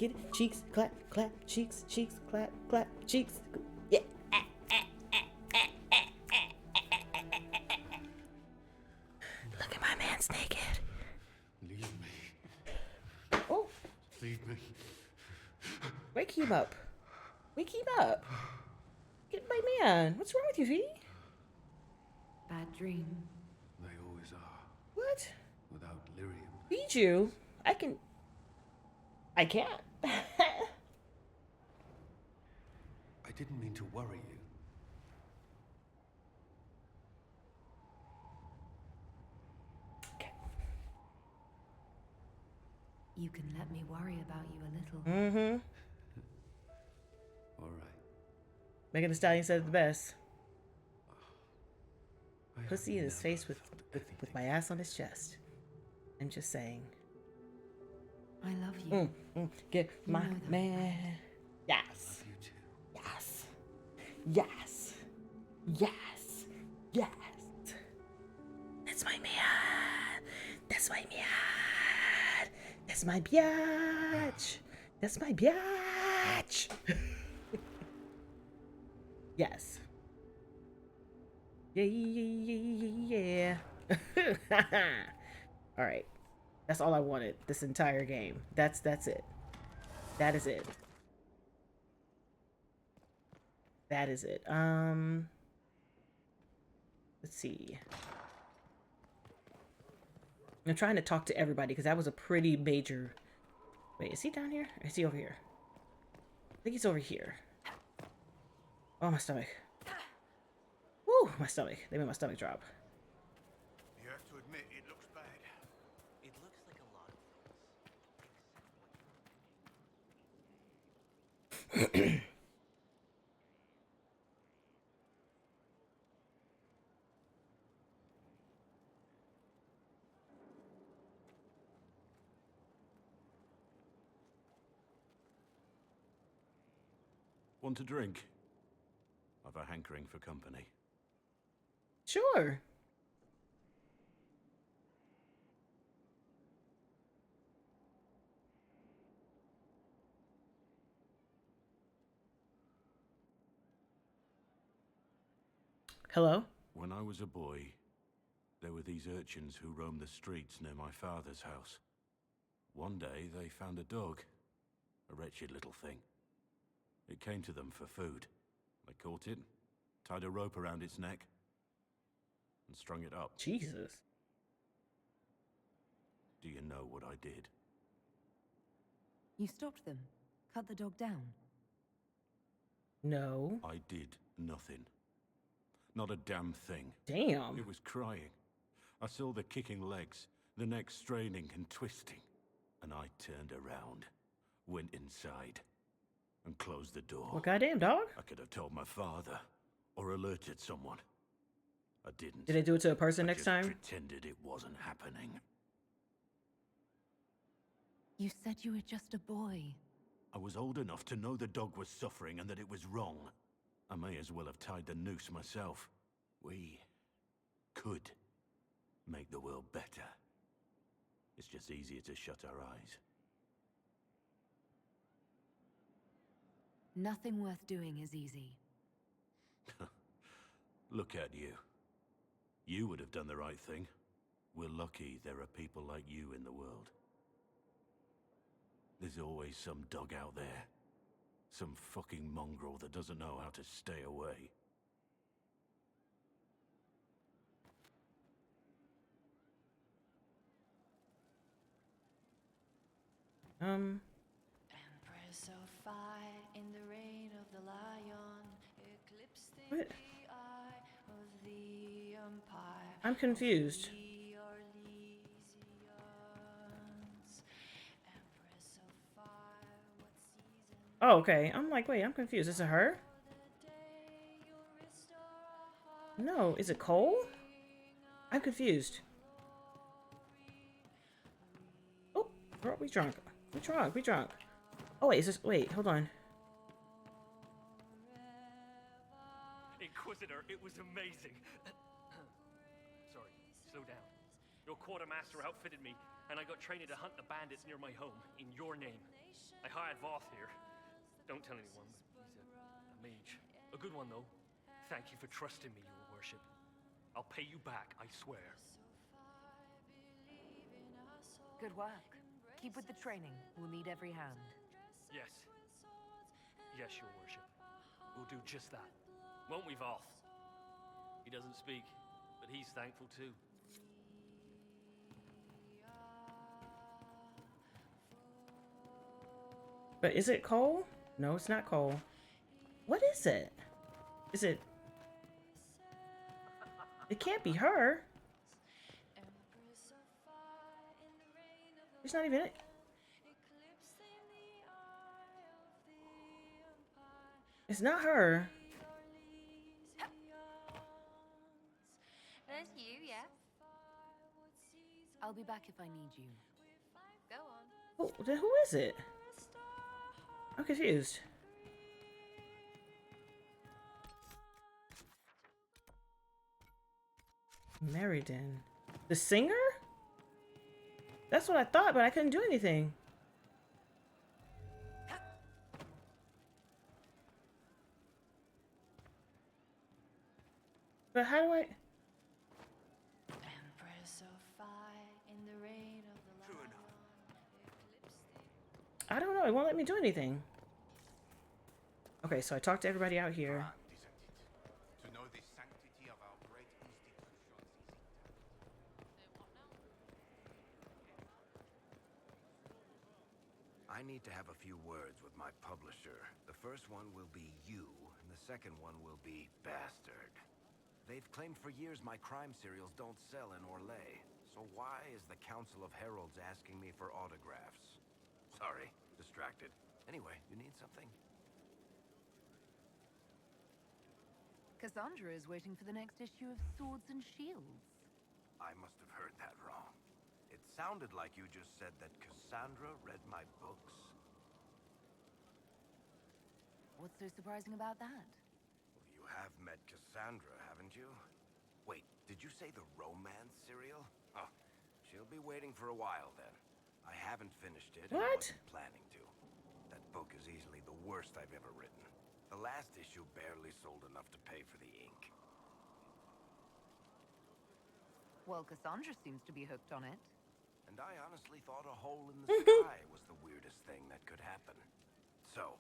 it. Cheeks, clap, clap. Cheeks, cheeks, clap, clap. Cheeks. Yeah. Look at my man's naked.
Leave me.
Oh.
Leave me.
Wake him up. Wake him up. Get my man. What's wrong with you, V?
Bad dream.
They always are.
What?
Without lyrium.
Feed you? I can't.
I didn't mean to worry you.
Okay.
You can let me worry about you a little.
Mm-hmm.
All right.
Megan Thee Stallion said it the best. Pussy in his face with my ass on his chest. I'm just saying.
I love you.
Get my man. Yes.
I love you too.
Yes. Yes. Yes. Yes. That's my man. That's my man. That's my biatch. That's my biatch. Yes. Yeah. All right. That's all I wanted this entire game. That's it. That is it. That is it. Let's see. I'm trying to talk to everybody because that was a pretty major... Wait, is he down here? Or is he over here? I think he's over here. Oh, my stomach. Woo, my stomach. They made my stomach drop.
You have to admit, it looks bad.
It looks like a lot of things.
Want a drink? I've a hankering for company.
Sure. Hello?
When I was a boy, there were these urchins who roamed the streets near my father's house. One day, they found a dog. A wretched little thing. It came to them for food. They caught it, tied a rope around its neck, and strung it up.
Jesus.
Do you know what I did?
You stopped them? Cut the dog down?
No.
I did nothing. Not a damn thing.
Damn.
It was crying. I saw the kicking legs, the neck straining and twisting. And I turned around, went inside, and closed the door.
Well, goddamn, dog.
I could have told my father, or alerted someone. I didn't.
Did they do it to a person next
just
time?
Pretended it wasn't happening.
You said you were just a boy.
I was old enough to know the dog was suffering and that it was wrong. I may as well have tied the noose myself. We could make the world better. It's just easier to shut our eyes.
Nothing worth doing is easy.
Look at you. You would have done the right thing. We're lucky there are people like you in the world. There's always some dog out there. Some fucking mongrel that doesn't know how to stay away.
Empress of fire in the reign of the lion, eclipsing
What?
the eye of the empire.
I'm confused.
The Orlesians. Empress of fire, what season?
Oh, okay. I'm like, wait, I'm confused. Is it her? No, is it Cole? I'm confused. Oh, bro, we drunk. We drunk. We drunk. Oh, wait, is this... Wait, hold on.
Inquisitor, it was amazing. Sorry, slow down. Your quartermaster outfitted me, and I got trained to hunt the bandits near my home, in your name. I hired Voth here. Don't tell anyone, but he's a mage. A good one, though. Thank you for trusting me, your worship. I'll pay you back, I swear.
Good work. Keep with the training. We'll need every hand.
Yes. Yes, your worship. We'll do just that. Won't we, Voth? He doesn't speak, but he's thankful too.
But is it Cole? No, it's not Cole. What is it? Is it... It can't be her. It's not even it. It's not her.
That's you, yeah?
I'll be back if I need you.
Go on.
Oh, then who is it? I'm confused. Meriden. The singer? That's what I thought, but I couldn't do anything. But how do I...
Empress of fire in the reign of the lion.
I don't know. It won't let me do anything. Okay, so I talked to everybody out here.
To know the sanctity of our great institutions is
I need to have a few words with my publisher. The first one will be you, and the second one will be Bastard. They've claimed for years my crime serials don't sell in Orlais. So why is the Council of Heralds asking me for autographs? Sorry, distracted. Anyway, you need something?
Cassandra is waiting for the next issue of Swords and Shields.
I must have heard that wrong. It sounded like you just said that Cassandra read my books.
What's so surprising about that?
Well, you have met Cassandra, haven't you? Wait, did you say the romance serial? Oh, she'll be waiting for a while then. I haven't finished it.
What?
And wasn't planning to. That book is easily the worst I've ever written. The last issue barely sold enough to pay for the ink.
Well, Cassandra seems to be hooked on it.
And I honestly thought a hole in the sky was the weirdest thing that could happen. So,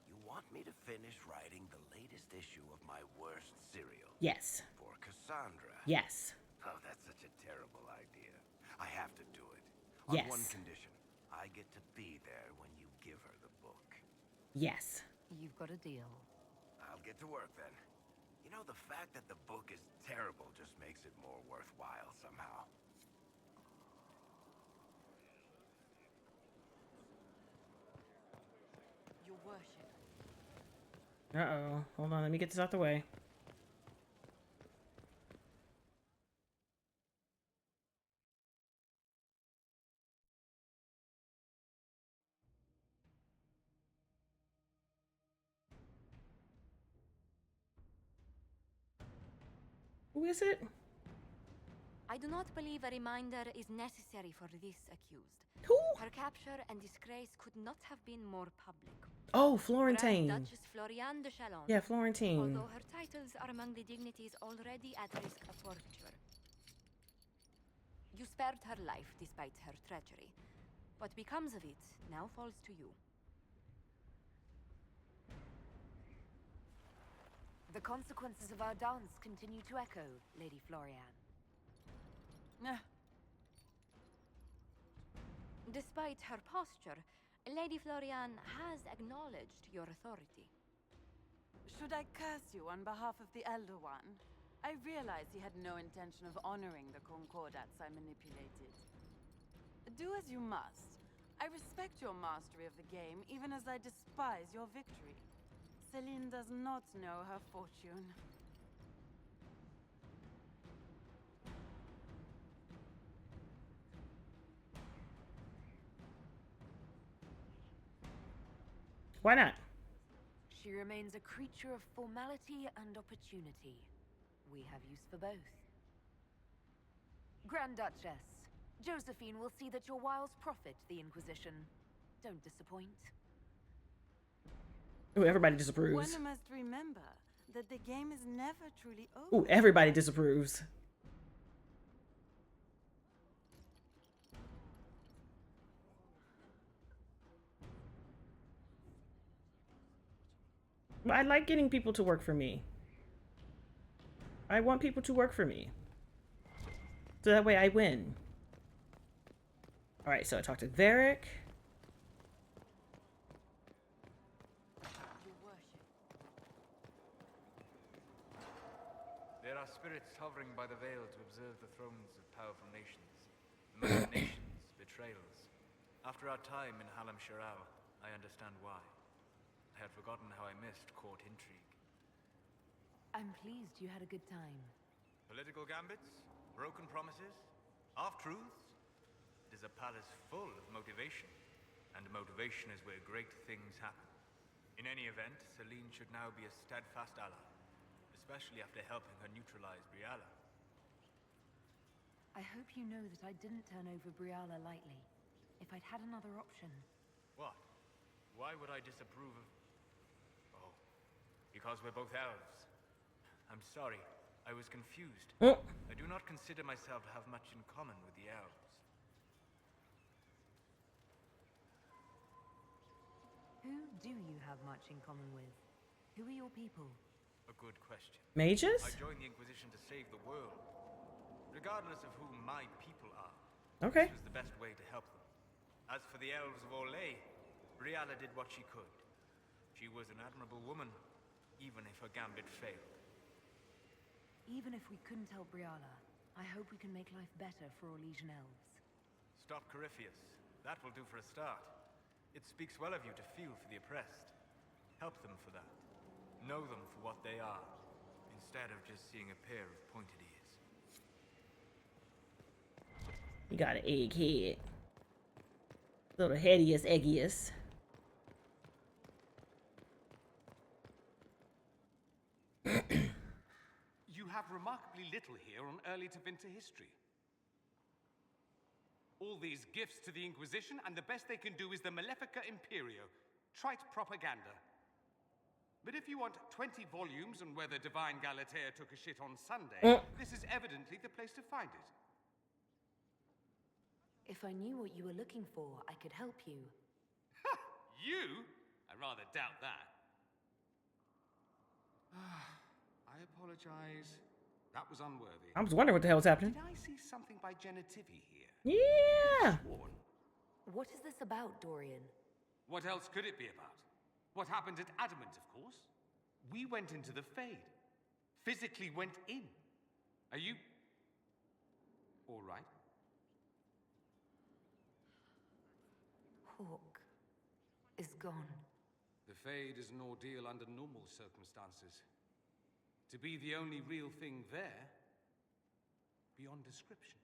you want me to finish writing the latest issue of my worst serial?
Yes.
For Cassandra?
Yes.
Oh, that's such a terrible idea. I have to do it.
Yes.
On one condition. I get to be there when you give her the book.
Yes.
You've got a deal.
I'll get to work then. You know, the fact that the book is terrible just makes it more worthwhile somehow.
Your worship.
Uh-oh. Hold on, let me get this out the way. Who is it?
I do not believe a reminder is necessary for this accused.
Who?
Her capture and disgrace could not have been more public.
Oh, Florentine.
Grand Duchess Floriane de Chalon.
Yeah, Florentine.
Although her titles are among the dignities already at risk of forfeiture. You spared her life despite her treachery. What becomes of it now falls to you.
The consequences of our dance continue to echo, Lady Floriane.
Despite her posture, Lady Floriane has acknowledged your authority.
Should I curse you on behalf of the Elder One? I realize he had no intention of honoring the concordats I manipulated. Do as you must. I respect your mastery of the game, even as I despise your victory. Celine does not know her fortune.
Why not?
She remains a creature of formality and opportunity. We have use for both. Grand Duchess, Josephine will see that your wiles profit the Inquisition. Don't disappoint.
Ooh, everybody disapproves.
One must remember that the game is never truly over.
Ooh, everybody disapproves. I like getting people to work for me. I want people to work for me. So that way I win. Alright, so I talked to Varric.
There are spirits hovering by the veil to observe the thrones of powerful nations. The machinations, betrayals. After our time in Halam Shiral, I understand why. I had forgotten how I missed court intrigue.
I'm pleased you had a good time.
Political gambits? Broken promises? Half-truths? It is a palace full of motivation. And motivation is where great things happen. In any event, Celine should now be a steadfast ally. Especially after helping her neutralize Briala.
I hope you know that I didn't turn over Briala lightly. If I'd had another option...
What? Why would I disapprove of... Oh, because we're both elves. I'm sorry, I was confused. I do not consider myself to have much in common with the elves.
Who do you have much in common with? Who are your people?
A good question.
Mages?
I joined the Inquisition to save the world. Regardless of who my people are.
Okay.
This was the best way to help them. As for the elves of Orlais, Brialla did what she could. She was an admirable woman, even if her gambit failed.
Even if we couldn't help Brialla, I hope we can make life better for all Legion elves.
Stop Corypheus. That will do for a start. It speaks well of you to feel for the oppressed. Help them for that. Know them for what they are, instead of just seeing a pair of pointed ears.
You got an egg head. Little headiest, eggiest.
You have remarkably little here on early to Vinter history. All these gifts to the Inquisition, and the best they can do is the Malefica Imperio. Trite propaganda. But if you want 20 volumes on whether Divine Galatea took a shit on Sunday, this is evidently the place to find it.
If I knew what you were looking for, I could help you.
Ha! You? I rather doubt that. I apologize. That was unworthy.
I was wondering what the hell was happening.
Did I see something by Genitivi here?
Yeah!
What is this about, Dorian?
What else could it be about? What happened at Adamant, of course. We went into the Fade. Physically went in. Are you... all right?
Hawk is gone.
The Fade is an ordeal under normal circumstances. To be the only real thing there, beyond description.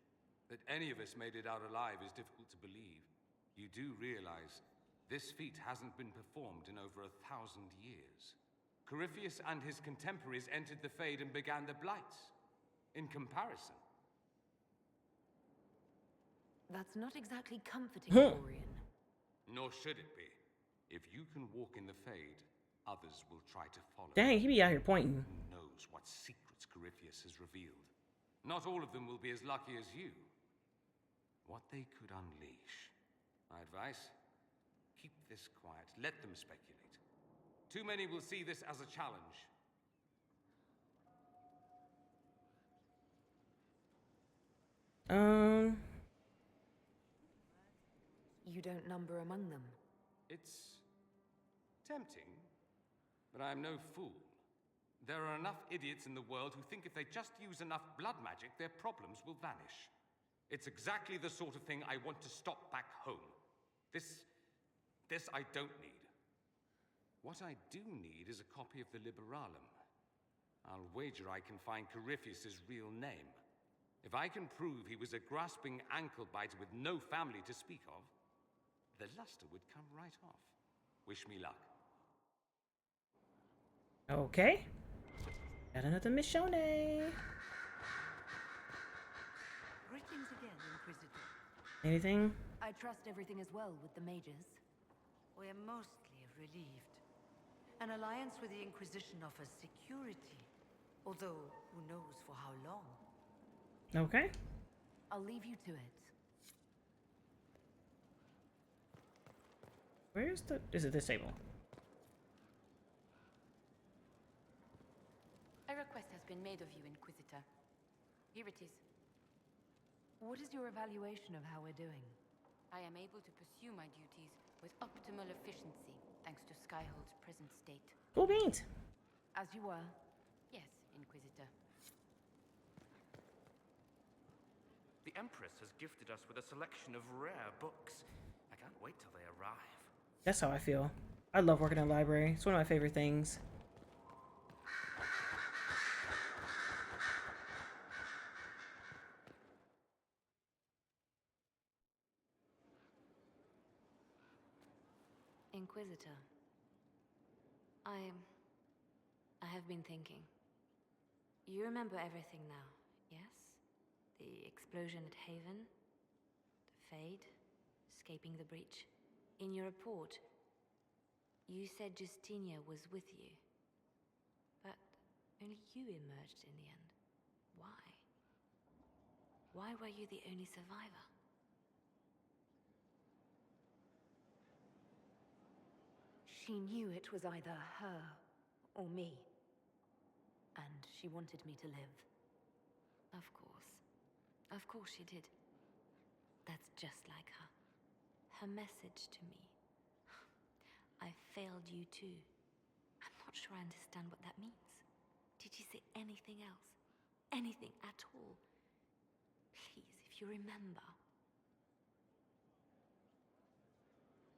That any of us made it out alive is difficult to believe. You do realize this feat hasn't been performed in over 1,000 years. Corypheus and his contemporaries entered the Fade and began the Blights. In comparison.
That's not exactly comforting, Dorian.
Nor should it be. If you can walk in the Fade, others will try to follow.
Dang, he be out here pointing.
Who knows what secrets Corypheus has revealed? Not all of them will be as lucky as you. What they could unleash. My advice? Keep this quiet. Let them speculate. Too many will see this as a challenge.
You don't number among them.
It's tempting, but I'm no fool. There are enough idiots in the world who think if they just use enough blood magic, their problems will vanish. It's exactly the sort of thing I want to stop back home. This I don't need. What I do need is a copy of the Liberalum. I'll wager I can find Corypheus's real name. If I can prove he was a grasping ankle-biter with no family to speak of, the luster would come right off. Wish me luck.
Okay. Got another Michonne.
Greetings again, Inquisitor.
Anything?
I trust everything is well with the mages.
We're mostly relieved. An alliance with the Inquisition offers security, although who knows for how long.
Okay.
I'll leave you to it.
Where's the... is it this table?
A request has been made of you, Inquisitor. Here it is.
What is your evaluation of how we're doing?
I am able to pursue my duties with optimal efficiency, thanks to Skyhold's present state.
Cool beans.
As you were.
Yes, Inquisitor.
The Empress has gifted us with a selection of rare books. I can't wait till they arrive.
That's how I feel. I love working in a library. It's one of my favorite things.
Inquisitor. I have been thinking. You remember everything now, yes? The explosion at Haven, the Fade, escaping the breach. In your report, you said Justinia was with you. But only you emerged in the end. Why? Why were you the only survivor? She knew it was either her or me. And she wanted me to live. Of course. Of course she did. That's just like her. Her message to me. I failed you too. I'm not sure I understand what that means. Did you say anything else? Anything at all? Please, if you remember.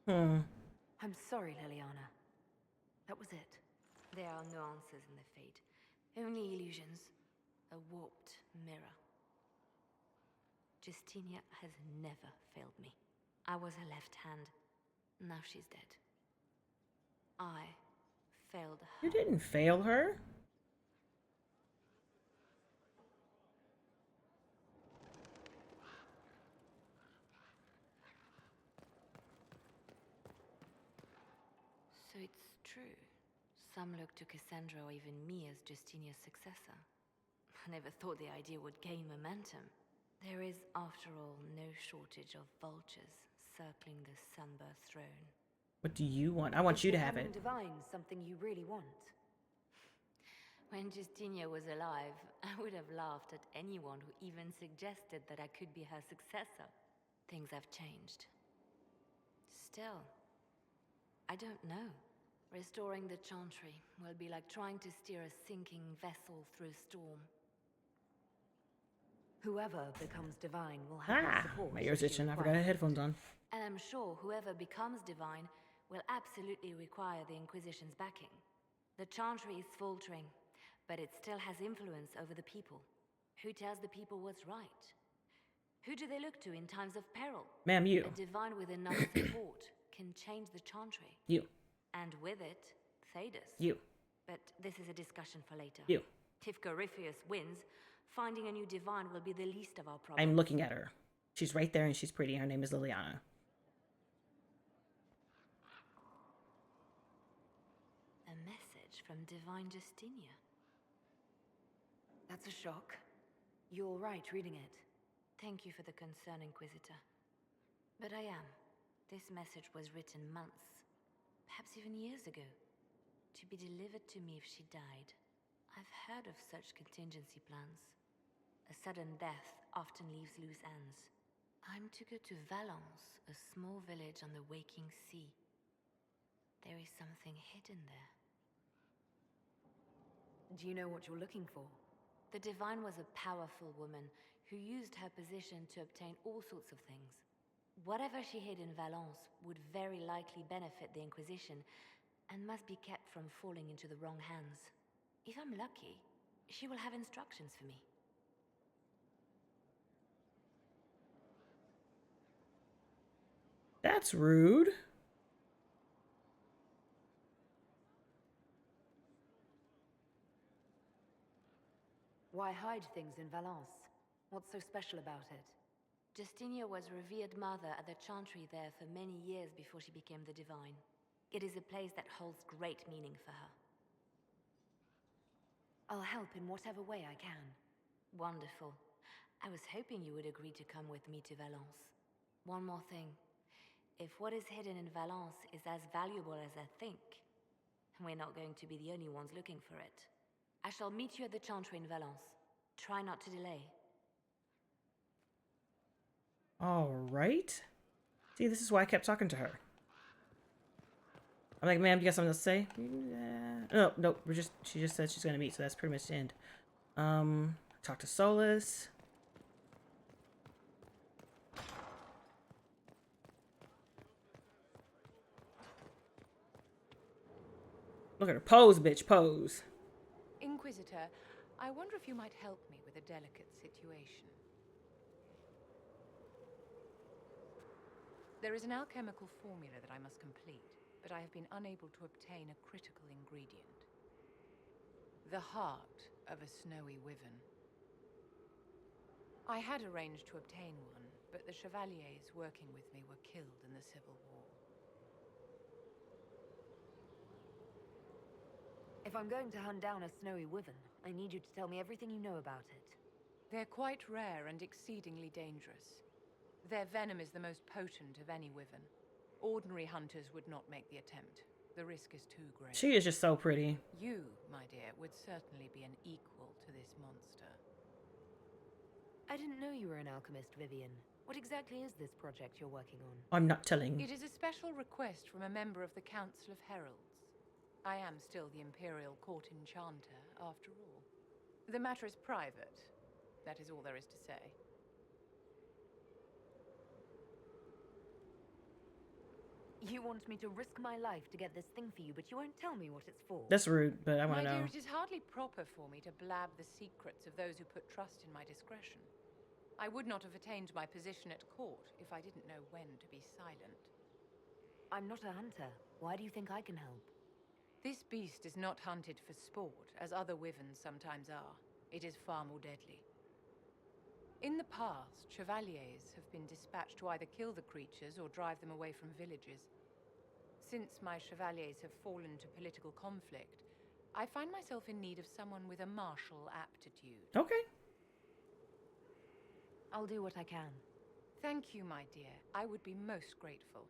I'm sorry, Liliana. That was it.
There are no answers in the fate. Only illusions. A warped mirror. Justinia has never failed me. I was her left hand. Now she's dead. I failed her.
You didn't fail her.
So it's true. Some look to Cassandra or even me as Justinia's successor. I never thought the idea would gain momentum. There is, after all, no shortage of vultures circling the Sunburst throne.
What do you want? I want you to have it.
Divine, something you really want.
When Justinia was alive, I would have laughed at anyone who even suggested that I could be her successor. Things have changed. Still, I don't know. Restoring the Chantry will be like trying to steer a sinking vessel through a storm.
Whoever becomes divine will have the support.
My ears itching. I forgot I had headphones on.
And I'm sure whoever becomes divine will absolutely require the Inquisition's backing. The Chantry is faltering, but it still has influence over the people. Who tells the people what's right? Who do they look to in times of peril?
Ma'am, you.
A divine with enough support can change the Chantry.
You.
And with it, Thedas.
You.
But this is a discussion for later.
You.
If Corypheus wins, finding a new divine will be the least of our problems.
I'm looking at her. She's right there and she's pretty. Her name is Liliana.
A message from Divine Justinia.
That's a shock. You're right reading it.
Thank you for the concern, Inquisitor. But I am. This message was written months, perhaps even years ago, to be delivered to me if she died. I've heard of such contingency plans. A sudden death often leaves loose ends. I'm to go to Valence, a small village on the waking sea. There is something hidden there.
Do you know what you're looking for?
The Divine was a powerful woman who used her position to obtain all sorts of things. Whatever she hid in Valence would very likely benefit the Inquisition and must be kept from falling into the wrong hands. If I'm lucky, she will have instructions for me.
That's rude.
Why hide things in Valence? What's so special about it?
Justinia was revered mother at the Chantry there for many years before she became the Divine. It is a place that holds great meaning for her.
I'll help in whatever way I can.
Wonderful. I was hoping you would agree to come with me to Valence. One more thing. If what is hidden in Valence is as valuable as I think, we're not going to be the only ones looking for it. I shall meet you at the Chantry in Valence. Try not to delay.
All right. See, this is why I kept talking to her. I'm like, ma'am, do you got something else to say? No, she just said she's gonna meet, so that's pretty much the end. Talk to Solus. Look at her. Pose, bitch, pose.
Inquisitor, I wonder if you might help me with a delicate situation. There is an alchemical formula that I must complete, but I have been unable to obtain a critical ingredient. The heart of a snowy wyvern. I had arranged to obtain one, but the chevaliers working with me were killed in the Civil War.
If I'm going to hunt down a snowy wyvern, I need you to tell me everything you know about it.
They're quite rare and exceedingly dangerous. Their venom is the most potent of any wyvern. Ordinary hunters would not make the attempt. The risk is too great.
She is just so pretty.
You, my dear, would certainly be an equal to this monster.
I didn't know you were an alchemist, Vivian. What exactly is this project you're working on?
I'm not telling.
It is a special request from a member of the Council of Heralds. I am still the Imperial Court Enchanter, after all. The matter is private. That is all there is to say.
You want me to risk my life to get this thing for you, but you won't tell me what it's for.
That's rude, but I want to
My
know.
dear, it is hardly proper for me to blab the secrets of those who put trust in my discretion. I would not have attained my position at court if I didn't know when to be silent.
I'm not a hunter. Why do you think I can help?
This beast is not hunted for sport, as other wyverns sometimes are. It is far more deadly. In the past, chevaliers have been dispatched to either kill the creatures or drive them away from villages. Since my chevaliers have fallen to political conflict, I find myself in need of someone with a martial aptitude.
Okay.
I'll do what I can.
Thank you, my dear. I would be most grateful.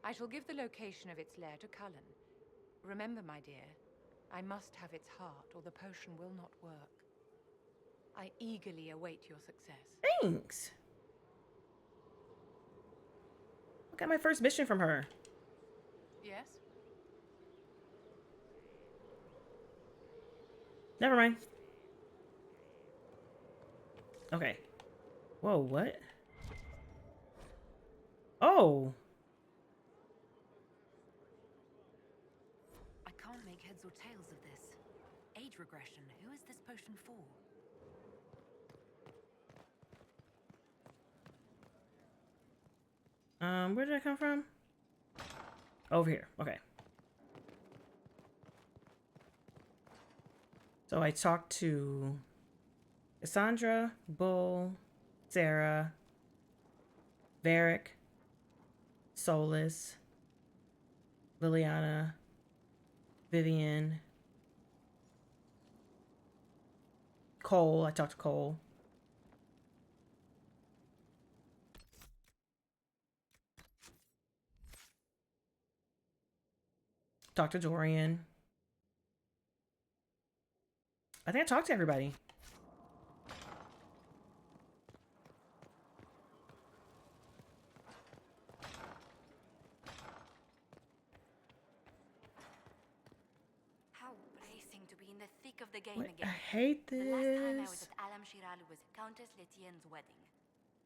I shall give the location of its lair to Cullen. Remember, my dear, I must have its heart or the potion will not work. I eagerly await your success.
Thanks. I got my first mission from her.
Yes?
Never mind. Okay. Whoa, what? Oh.
I can't make heads or tails of this. Age regression. Who is this potion for?
Where did I come from? Over here. Okay. So I talked to Cassandra, Bull, Sarah, Varric, Solus, Liliana, Vivian, Cole. I talked to Cole. Talked to Dorian. I think I talked to everybody.
How bracing to be in the thick of the game
What?
again.
I hate
The last time I was
this.
at Alam Shiralu was Countess Letienne's wedding.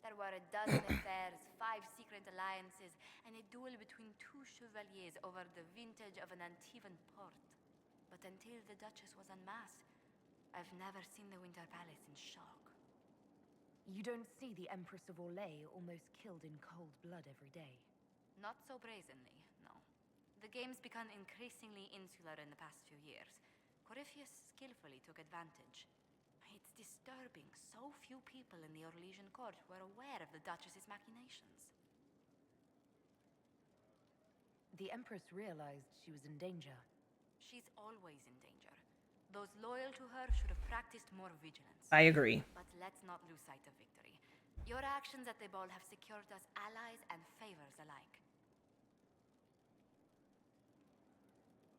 There were a dozen affairs, 5 secret alliances, and a duel between 2 chevaliers over the vintage of an Antivan port. But until the Duchess was unmasked, I've never seen the Winter Palace in shock.
You don't see the Empress of Orlais almost killed in cold blood every day.
Not so brazenly, no. The game's become increasingly insular in the past few years. Corypheus skillfully took advantage. It's disturbing so few people in the Orlesian court were aware of the Duchess's machinations.
The Empress realized she was in danger.
She's always in danger. Those loyal to her should have practiced more vigilance.
I agree.
But let's not lose sight of victory. Your actions at the ball have secured us allies and favors alike.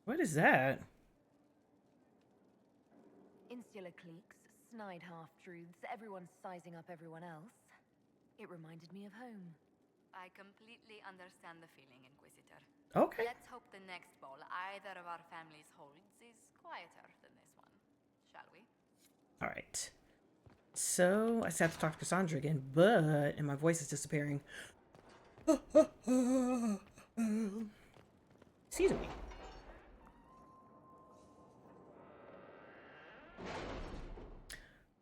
What is that?
Insular cliques, snide half-truths, everyone sizing up everyone else. It reminded me of home.
I completely understand the feeling, Inquisitor.
Okay.
Let's hope the next ball either of our families holds is quieter than this one. Shall we?
All right. So I just have to talk to Cassandra again, but and my voice is disappearing. Excuse me.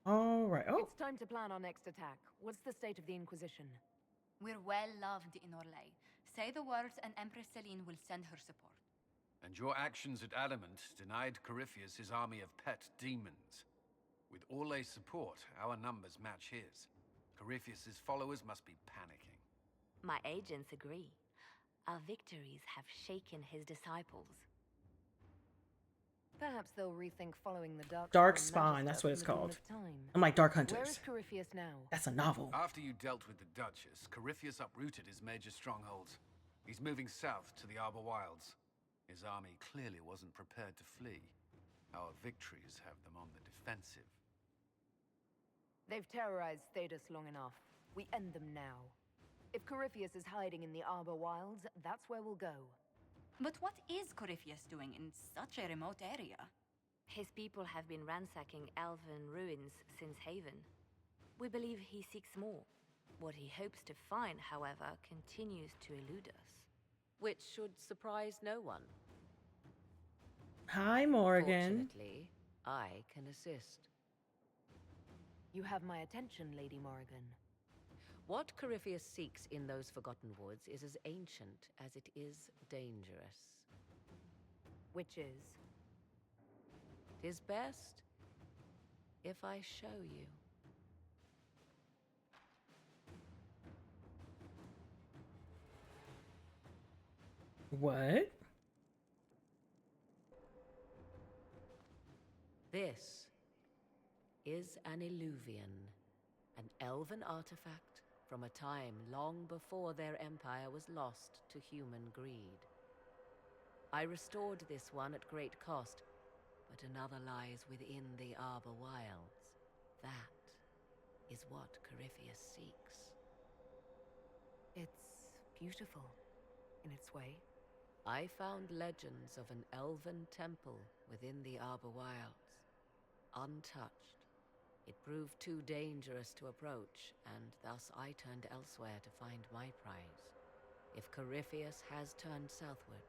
All right. Oh,
It's time to plan our next attack. What's the state of the Inquisition?
We're well loved in Orlais. Say the words and Empress Celine will send her support.
And your actions at Adamant denied Corypheus his army of pet demons. With Orlais' support, our numbers match his. Corypheus's followers must be panicking.
My agents agree. Our victories have shaken his disciples.
Perhaps they'll rethink following the
Dark Spawn, that's what it's called. I'm like Dark
Where
Hunters.
is Corypheus now?
That's a novel.
After you dealt with the Duchess, Corypheus uprooted his major strongholds. He's moving south to the Arbor Wilds. His army clearly wasn't prepared to flee. Our victories have them on the defensive.
They've terrorized Thedas long enough. We end them now. If Corypheus is hiding in the Arbor Wilds, that's where we'll go.
But what is Corypheus doing in such a remote area?
His people have been ransacking elven ruins since Haven. We believe he seeks more. What he hopes to find, however, continues to elude us.
Which should surprise no one.
Hi, Morgan.
Fortunately, I can assist.
You have my attention, Lady Morrigan.
What Corypheus seeks in those Forgotten Woods is as ancient as it is dangerous.
Which is?
'Tis best if I show you.
What?
This is an Illuvian, an elven artifact from a time long before their empire was lost to human greed. I restored this one at great cost, but another lies within the Arbor Wilds. That is what Corypheus seeks.
It's beautiful, in its way.
I found legends of an elven temple within the Arbor Wilds, untouched. It proved too dangerous to approach, and thus I turned elsewhere to find my prize. If Corypheus has turned southward,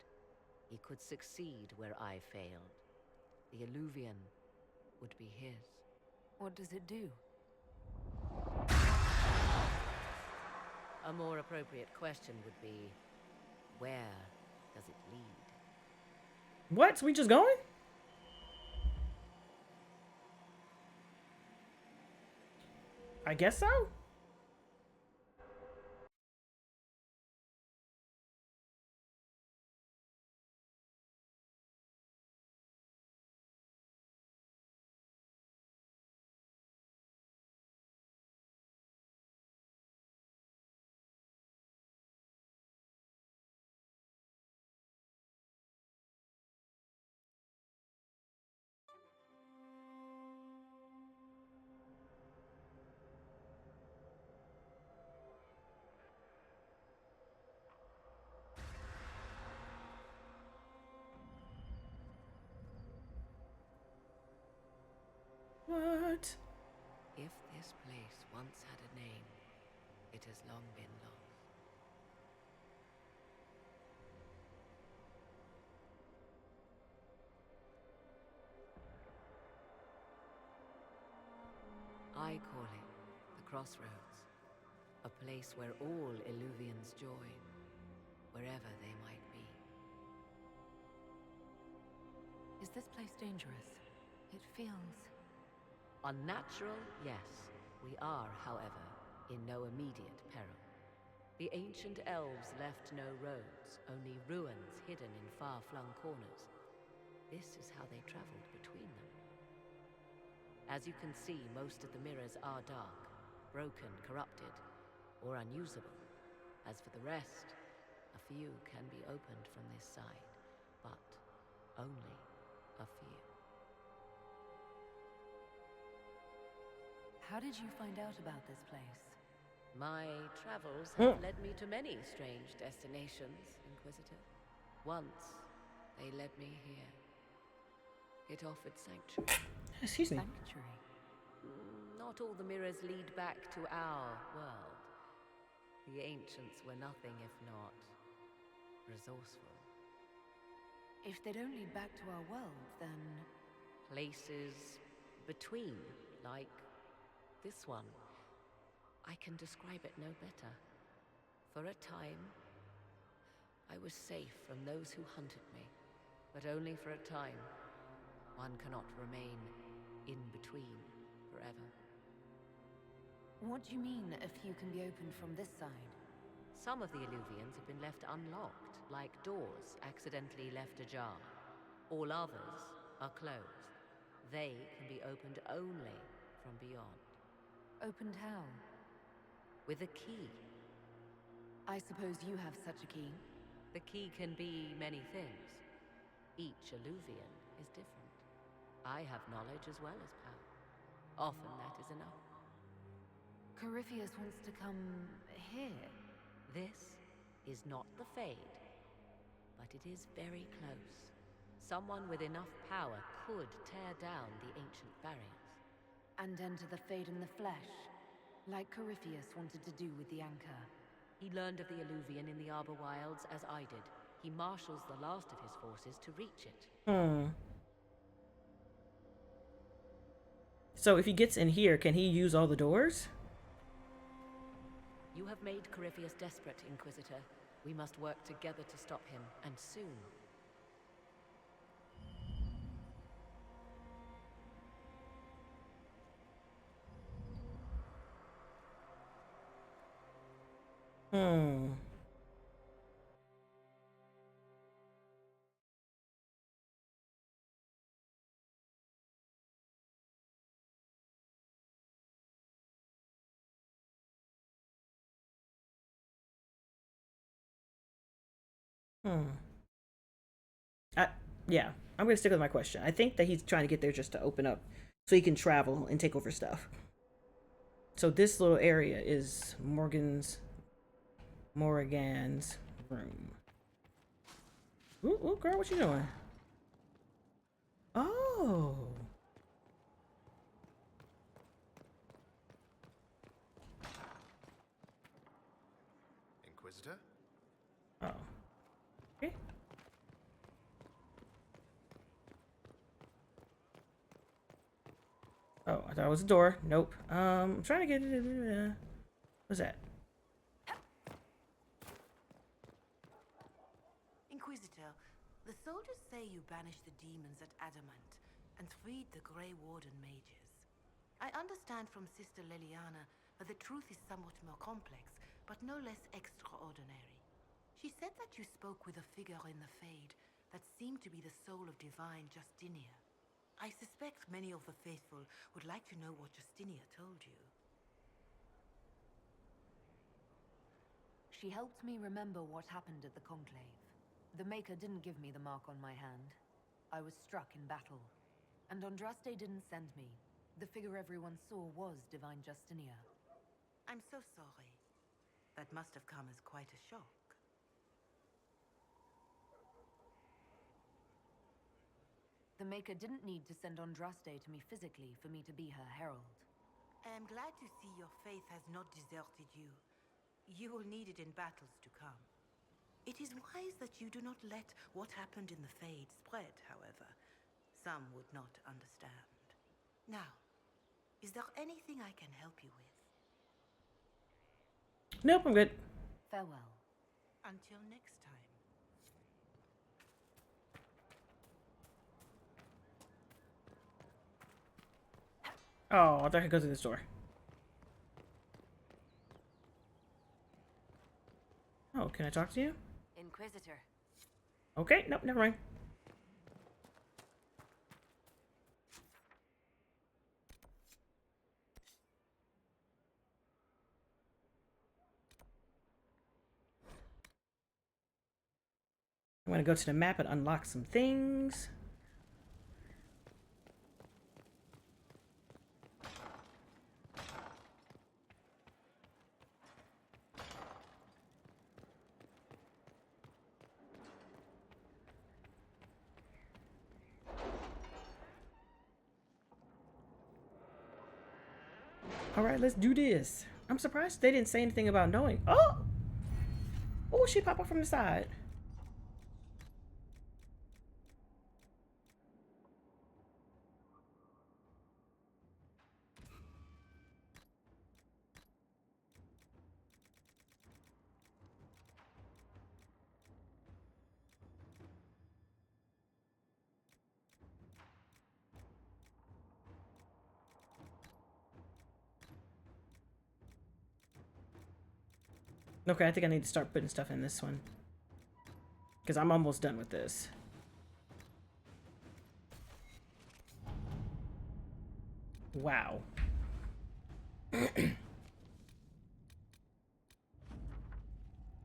he could succeed where I failed. The Illuvian would be his.
What does it do?
A more appropriate question would be, where does it lead?
What? We just going? I guess so. What?
If this place once had a name, it has long been lost. I call it the Crossroads, a place where all Illuvians join, wherever they might be.
Is this place dangerous? It feels...
Unnatural, yes. We are, however, in no immediate peril. The ancient elves left no roads, only ruins hidden in far-flung corners. This is how they traveled between them. As you can see, most of the mirrors are dark, broken, corrupted, or unusable. As for the rest, a few can be opened from this side, but only a few.
How did you find out about this place?
My travels have led me to many strange destinations, Inquisitor. Once, they led me here. It offered sanctuary.
Excuse me.
Sanctuary?
Not all the mirrors lead back to our world. The ancients were nothing if not resourceful.
If they don't lead back to our world, then...
Places between, like this one. I can describe it no better. For a time, I was safe from those who hunted me, but only for a time. One cannot remain in between forever.
What do you mean, a few can be opened from this side?
Some of the Illuvians have been left unlocked, like doors accidentally left ajar. All others are closed. They can be opened only from beyond.
Opened how?
With a key.
I suppose you have such a key?
The key can be many things. Each Illuvian is different. I have knowledge as well as power. Often that is enough.
Corypheus wants to come here.
This is not the Fade, but it is very close. Someone with enough power could tear down the ancient barriers.
And enter the Fade in the flesh, like Corypheus wanted to do with the Anchor.
He learned of the Illuvian in the Arbor Wilds as I did. He marshals the last of his forces to reach it.
So if he gets in here, can he use all the doors?
You have made Corypheus desperate, Inquisitor. We must work together to stop him, and soon.
Yeah, I'm gonna stick with my question. I think that he's trying to get there just to open up so he can travel and take over stuff. So this little area is Morrigan's room. Ooh, girl, what you doing? Oh.
Inquisitor?
Oh. Okay. Oh, I thought it was a door. Nope. I'm trying to get it. What's that?
Inquisitor, the soldiers say you banished the demons at Adamant and freed the Grey Warden mages. I understand from Sister Liliana that the truth is somewhat more complex, but no less extraordinary. She said that you spoke with a figure in the Fade that seemed to be the soul of divine Justinia. I suspect many of the faithful would like to know what Justinia told you.
She helped me remember what happened at the Conclave. The Maker didn't give me the mark on my hand. I was struck in battle. And Andraste didn't send me. The figure everyone saw was Divine Justinia.
I'm so sorry. That must have come as quite a shock.
The Maker didn't need to send Andraste to me physically for me to be her herald.
I am glad to see your faith has not deserted you. You will need it in battles to come. It is wise that you do not let what happened in the Fade spread, however. Some would not understand. Now, is there anything I can help you with?
Nope, I'm good.
Farewell.
Until next time.
Oh, I thought I could go through this door. Oh, can I talk to you?
Inquisitor.
Okay, nope, never mind. I'm gonna go to the map and unlock some things. All right, let's do this. I'm surprised they didn't say anything about knowing. Oh! Oh, she popped up from the side. Okay, I think I need to start putting stuff in this one. Because I'm almost done with this. Wow.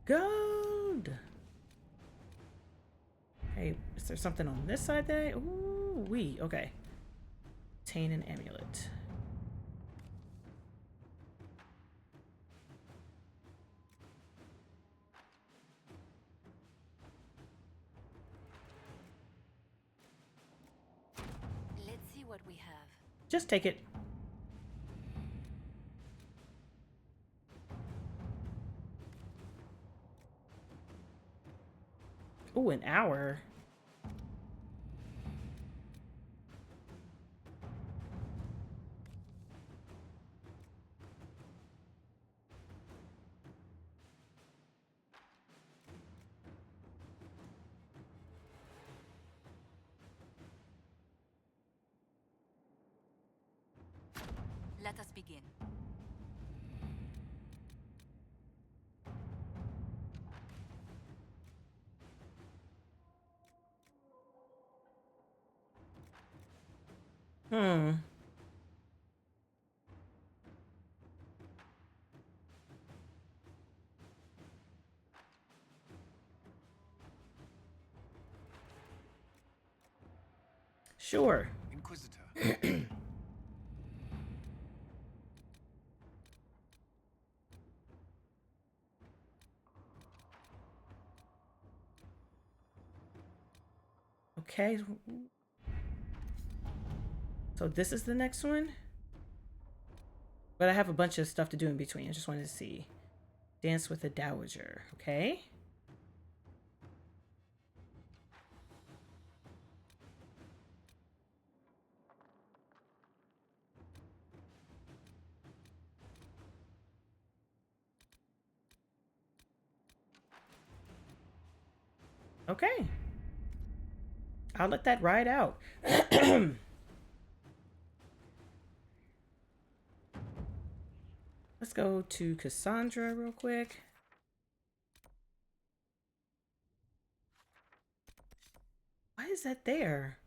Gold! Hey, is there something on this side there? Ooh, okay. Obtain an amulet.
what we have.
Just take it. Ooh, an hour.
Let us begin.
Sure.
Inquisitor.
Okay. So this is the next one? But I have a bunch of stuff to do in between. I just wanted to see. Dance with the Dowager. Okay. Okay. I'll let that ride out. Let's go to Cassandra real quick. Why is that there?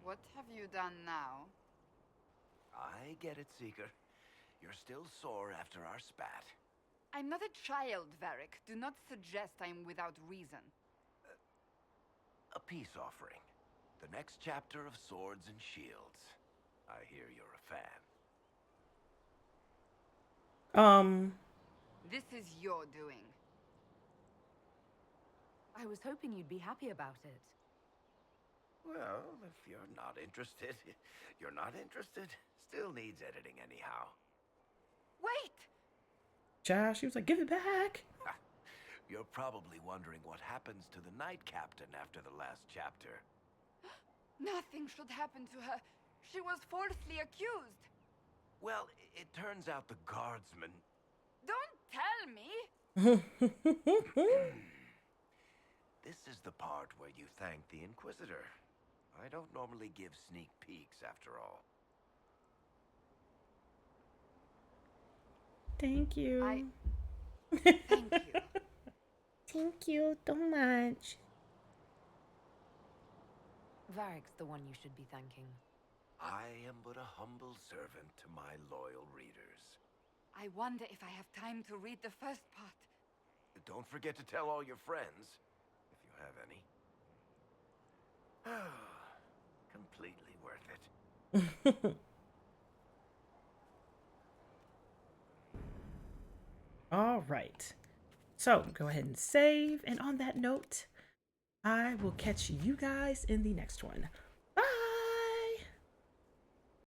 What have you done now?
I get it, Seeker. You're still sore after our spat.
I'm not a child, Varric. Do not suggest I am without reason.
A peace offering. The next chapter of Swords and Shields. I hear you're a fan.
This is your doing.
I was hoping you'd be happy about it.
Well, if you're not interested, you're not interested. Still needs editing anyhow.
Wait!
Josh, she was like, give it back.
You're probably wondering what happens to the Knight Captain after the last chapter.
Nothing should happen to her. She was falsely accused.
Well, it turns out the guardsman...
Don't tell me!
This is the part where you thank the Inquisitor. I don't normally give sneak peeks, after all.
Thank you.
Thank you.
Thank you so much.
Varric's the one you should be thanking.
I am but a humble servant to my loyal readers.
I wonder if I have time to read the first part.
Don't forget to tell all your friends, if you have any. Completely worth it.
All right. So go ahead and save. And on that note, I will catch you guys in the next one.